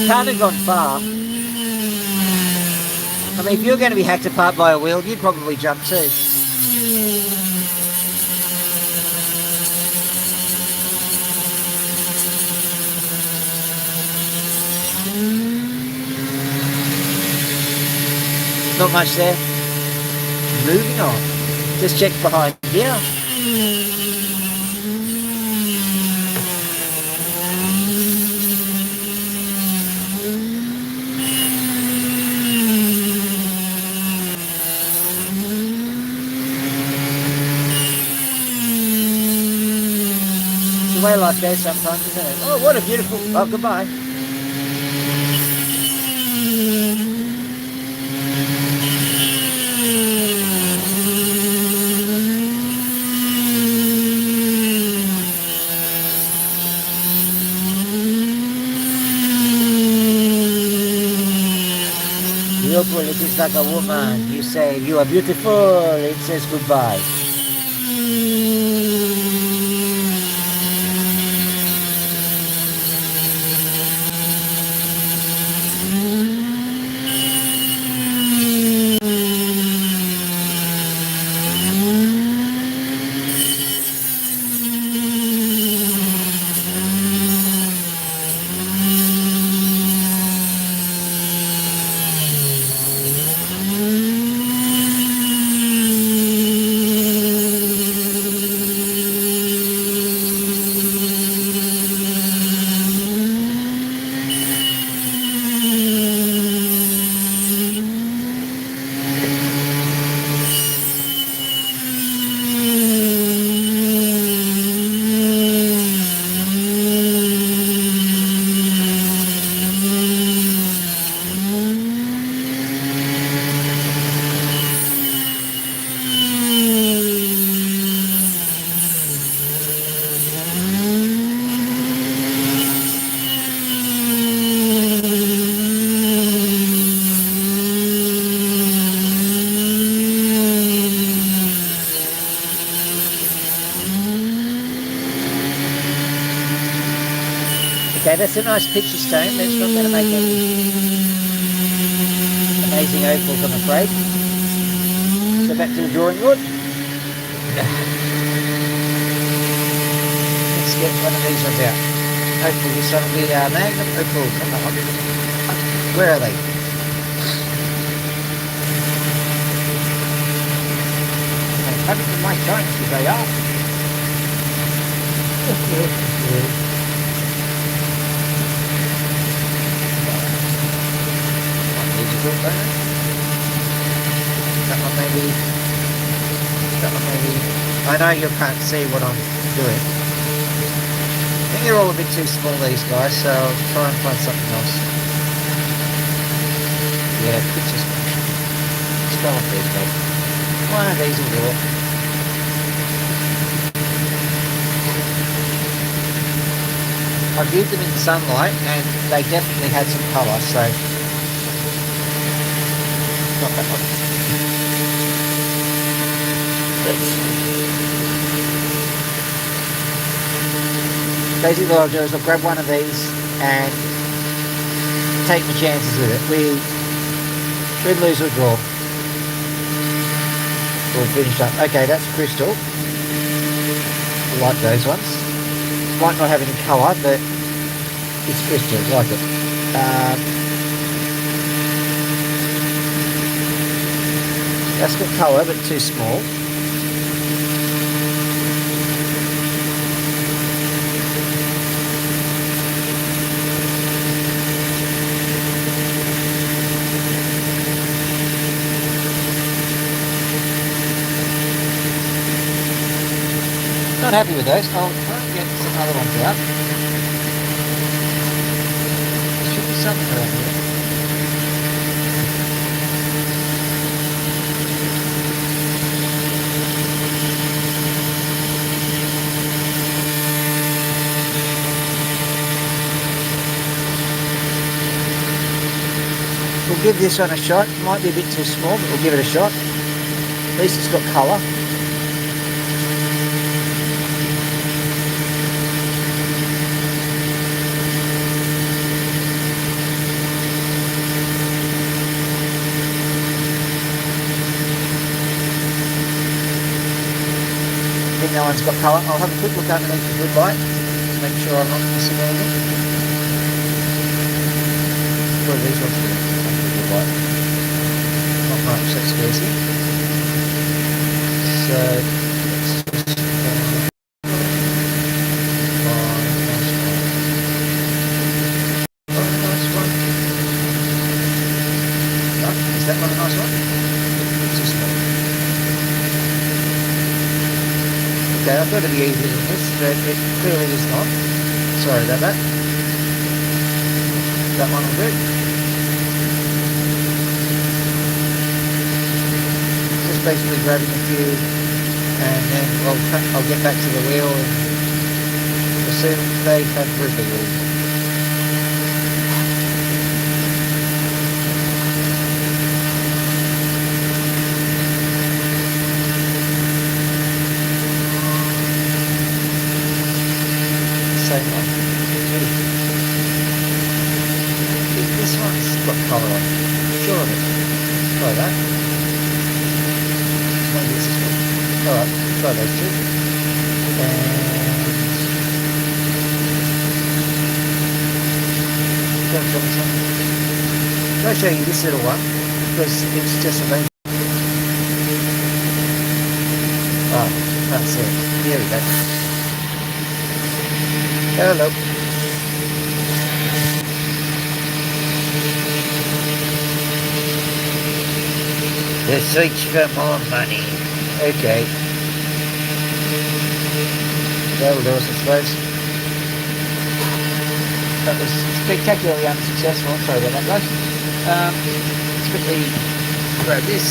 Can't have gone far. I mean, if you're going to be hacked apart by a wheel, you'd probably jump too. Not much there. Moving on. Just check behind here. The way life goes sometimes, isn't it? Oh, what a beautiful... Oh, goodbye. The opal, it is like a woman. You say, you are beautiful. It says goodbye. Okay, that's a nice picture stone. That's not going to make any amazing opals, I'm afraid. So back to the drawing board. Let's get one of these ones out. Hopefully this one will be magnum opal. Come on. Where are they? I'm coming with my shines because they are. That one maybe. I know you can't see what I'm doing. I think they're all a bit too small, these guys, so I'll try and find something else. Yeah, pictures. Let's go off these, mate. One of these will do it. I viewed them in sunlight and they definitely had some colour, so not that one. Basically what I'll do is I'll grab one of these and take my chances with it. We win, lose or draw. We'll finish up. Okay, that's crystal. I like those ones. Might not have any colour, but it's crystal. I like it. That's got colour, but too small. Not happy with those. I'll try and get some other ones out. There should be something around here. We'll give this one a shot. It might be a bit too small, but we'll give it a shot. At least it's got colour. I think that one's got colour. I'll have a quick look underneath the good light to make sure I'm not missing anything. What are these ones doing? Good light. Not much, that scares you. So let's just nice one. that one a nice one? Too small. Okay, I thought it'd be easier than this, but it clearly is not. Sorry about that. That one will do. Just basically grabbing a few, and then I'll get back to the wheel and assume they have revealed. Same one. This one's got colour on it. Sure of it. Try that. Maybe this is good. Alright, try those two. And I'll show you this little one because it's just amazing. Oh, that's it. Here we go. Hello. The search for more money. Okay. That'll do us, I suppose. That was spectacularly unsuccessful. Sorry about that, guys. Let's quickly grab this.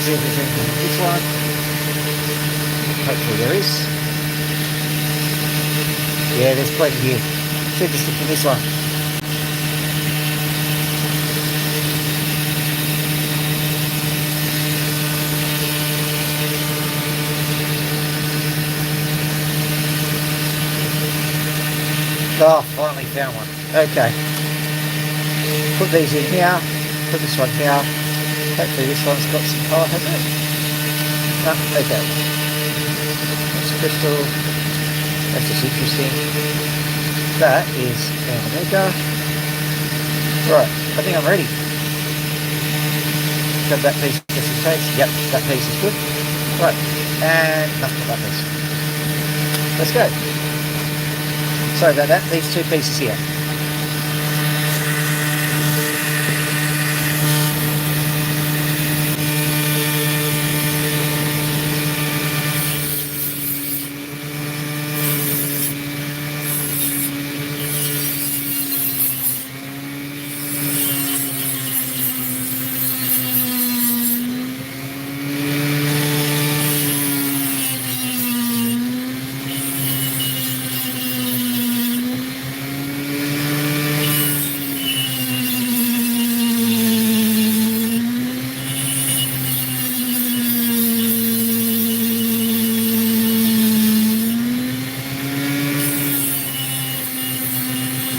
See if there's anything on this one. Hopefully there is. Yeah, there's plenty here. Should just stick to this one. Oh, finally found one. Okay. Put these in here. Put this one here. Hopefully this one's got some power, hasn't it? No, okay. That's crystal. That's just interesting. That is Omega. Right, I think I'm ready. Grab that piece just in case. Yep, that piece is good. Right, and nothing about this. Let's go. Sorry about that, these two pieces here.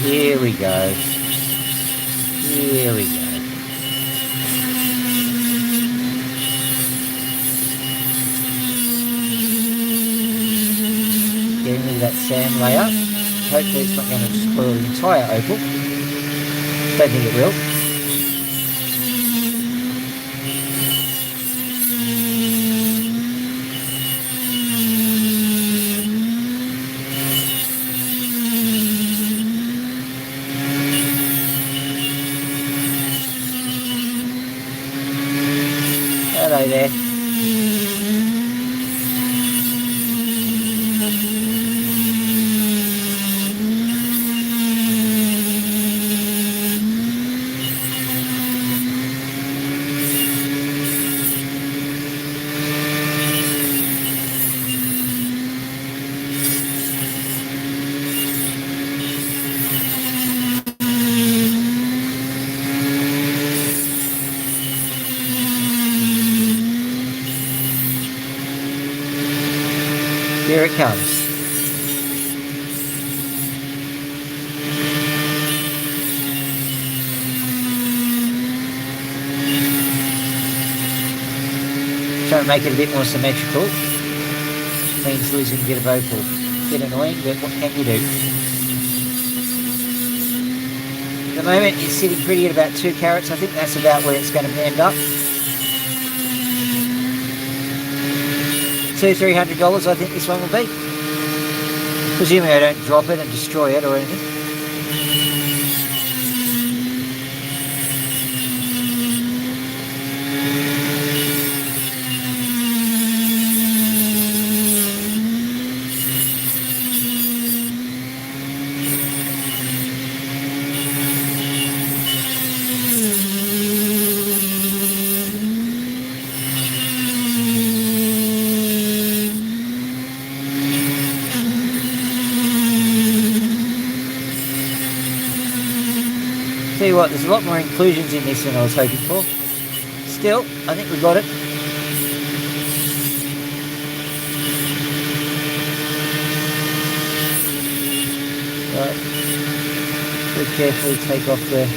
Here we go. Here we go. Getting rid of that sand layer. Hopefully it's not going to spoil the entire opal. Don't think it will. Hello there. Here it comes. Trying to make it a bit more symmetrical. Means losing a bit of opal. A bit annoying, but what can you do? At the moment it's sitting pretty at about 2 carats. I think that's about where it's going to end up. $200-300 I think this one will be. Presuming I don't drop it and destroy it or anything. Tell you what, there's a lot more inclusions in this than I was hoping for. Still, I think we got it. Right. Very carefully take off the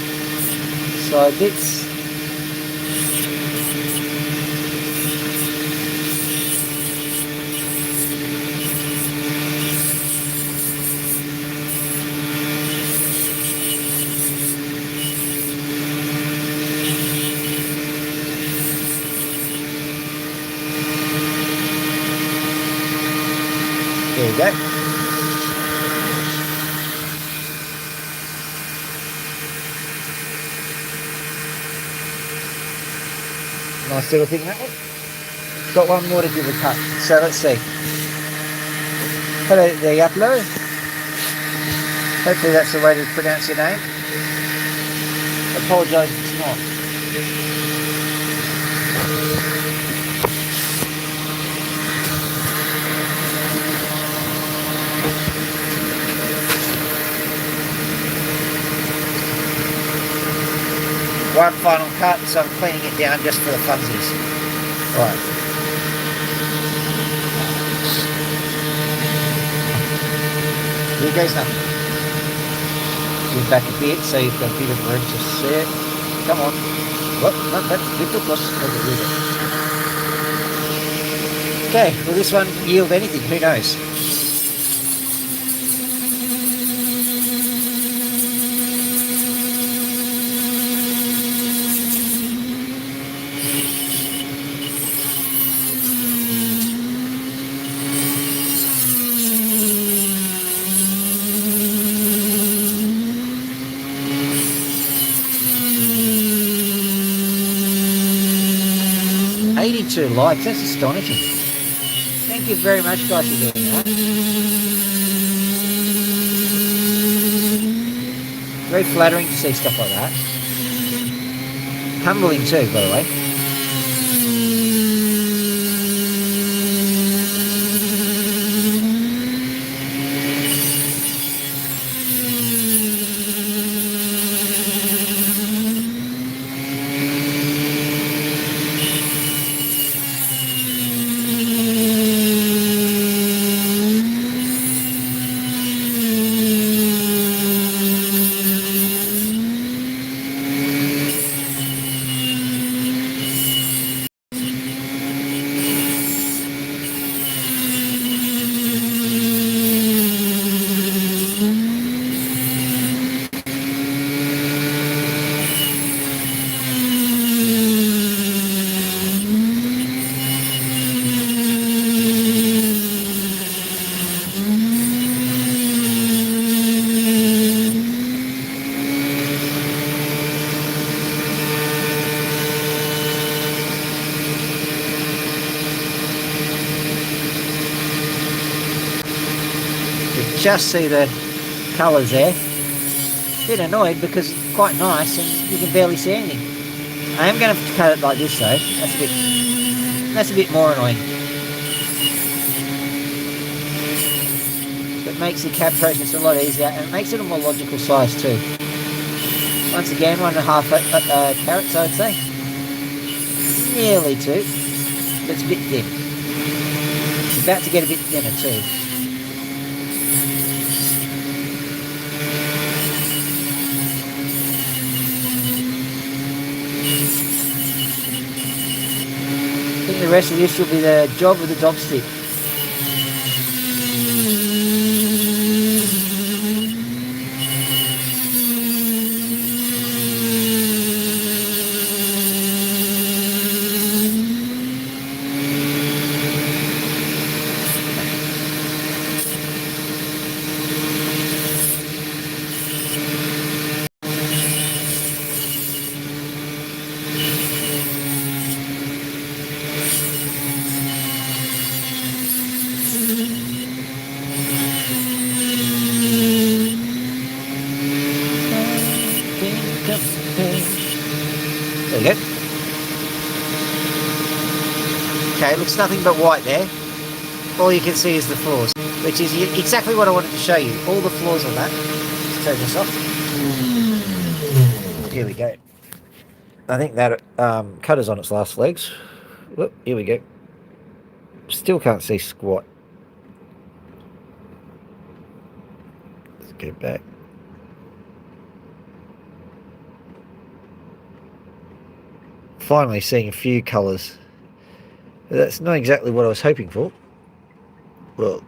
side bits. There we go. Nice little thing, that one. Got one more to give a cut. So let's see. Hello there, Opal. Hopefully that's the way to pronounce your name. Apologise if it's not. One final cut, so I'm cleaning it down just for the funsies. Right. Here goes nothing. Move back a bit so you've got a bit of room to see it. Come on. What? No, that's a little close. Okay, will this one yield anything? Who knows? 82 likes, that's astonishing. Thank you very much guys for doing that. Very flattering to see stuff like that. Humbling too, by the way. Just see the colours there. A bit annoyed because it's quite nice and you can barely see anything. I am going to have to cut it like this though. That's a bit more annoying. It makes the cab process a lot easier and it makes it a more logical size too. Once again, 1.5 carats I would say. Nearly 2. But it's a bit thin. It's about to get a bit thinner too. I think the rest of this will be the job of the job stick. There you go. Okay, looks nothing but white there. All you can see is the floors, which is exactly what I wanted to show you. All the floors on that. Let's turn this off. Here we go. I think that cutter's on its last legs. Whoop, here we go. Still can't see squat. Let's get back. Finally seeing a few colours. That's not exactly what I was hoping for. Well,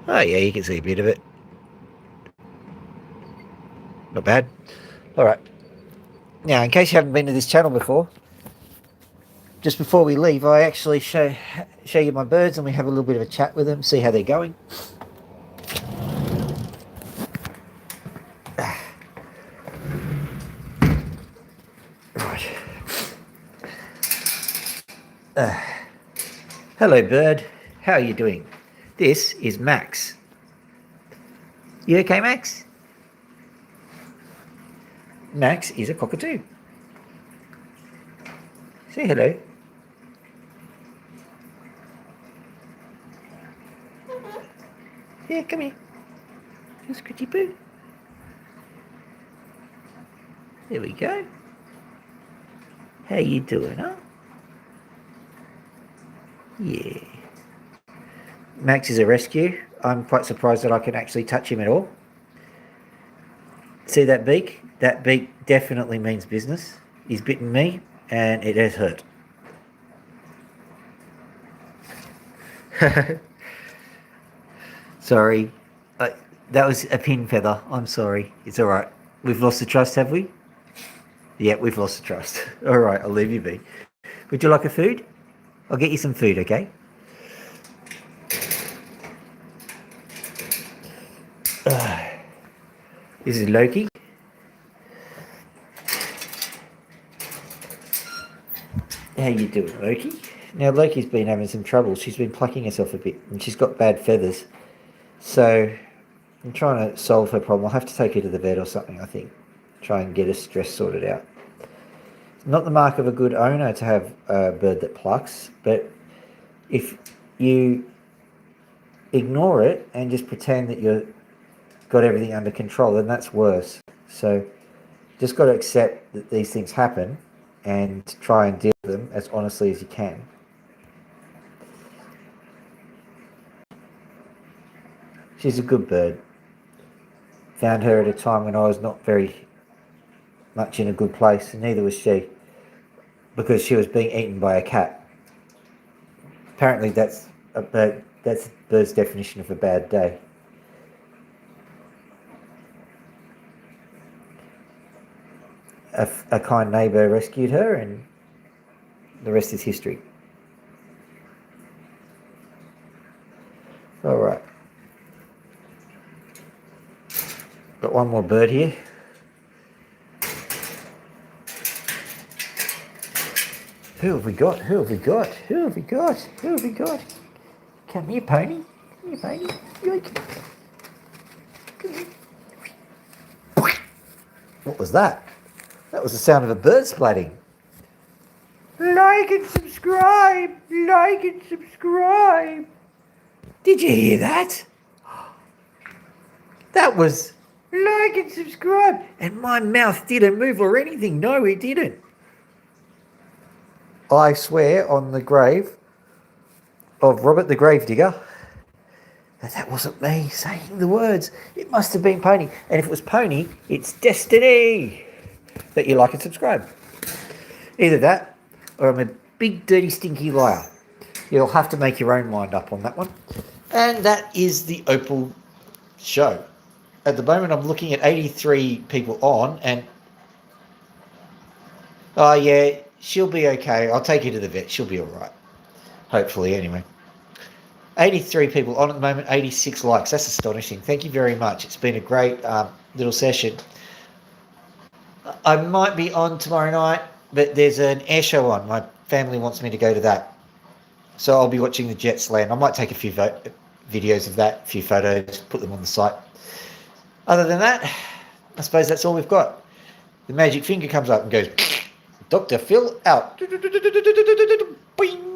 oh yeah, you can see a bit of it. Not bad. Alright. Now, in case you haven't been to this channel before, just before we leave, I actually show you my birds and we have a little bit of a chat with them, see how they're going. Right. Hello, bird. How are you doing? This is Max. You okay, Max? Max is a cockatoo. Say hello. Yeah, come here. Scratchy poo. There we go. How you doing, huh? Yeah. Max is a rescue. I'm quite surprised that I can actually touch him at all. See that beak? That beak definitely means business. He's bitten me and it has hurt. Sorry. That was a pin feather. I'm sorry. It's all right. We've lost the trust, have we? Yeah, we've lost the trust. All right, I'll leave you be. Would you like a food? I'll get you some food, okay? This is Loki. How you doing, Loki? Now, Loki's been having some trouble. She's been plucking herself a bit, and she's got bad feathers. So, I'm trying to solve her problem. I'll have to take her to the vet or something, I think. Try and get her stress sorted out. It's not the mark of a good owner to have a bird that plucks, but if you ignore it and just pretend that you've got everything under control, then that's worse. So, just got to accept that these things happen and try and deal with them as honestly as you can. She's a good bird. Found her at a time when I was not very much in a good place, and neither was she, because she was being eaten by a cat. Apparently that's a bird's definition of a bad day. A kind neighbour rescued her, and the rest is history. All right. Got one more bird here. Who have we got? Who have we got? Who have we got? Who have we got? Come here, pony. Come here, pony. Yoink. Come here. What was that? That was the sound of a bird splatting. Like and subscribe. Like and subscribe. Did you hear that? That was like and subscribe. And my mouth didn't move or anything. No, it didn't. I swear on the grave of Robert the Gravedigger that wasn't me saying the words. It must have been Pony. And if it was Pony, it's destiny that you like and subscribe. Either that or I'm a big, dirty, stinky liar. You'll have to make your own mind up on that one. And that is the Opal show. At the moment, I'm looking at 83 people on, and oh yeah, she'll be okay. I'll take her to the vet. She'll be all right. Hopefully, anyway. 83 people on at the moment, 86 likes. That's astonishing. Thank you very much. It's been a great little session. I might be on tomorrow night, but there's an air show on. My family wants me to go to that. So I'll be watching the Jets land. I might take a few videos of that, a few photos, put them on the site. Other than that, I suppose that's all we've got. The magic finger comes up and goes, Dr. Phil out. Boing.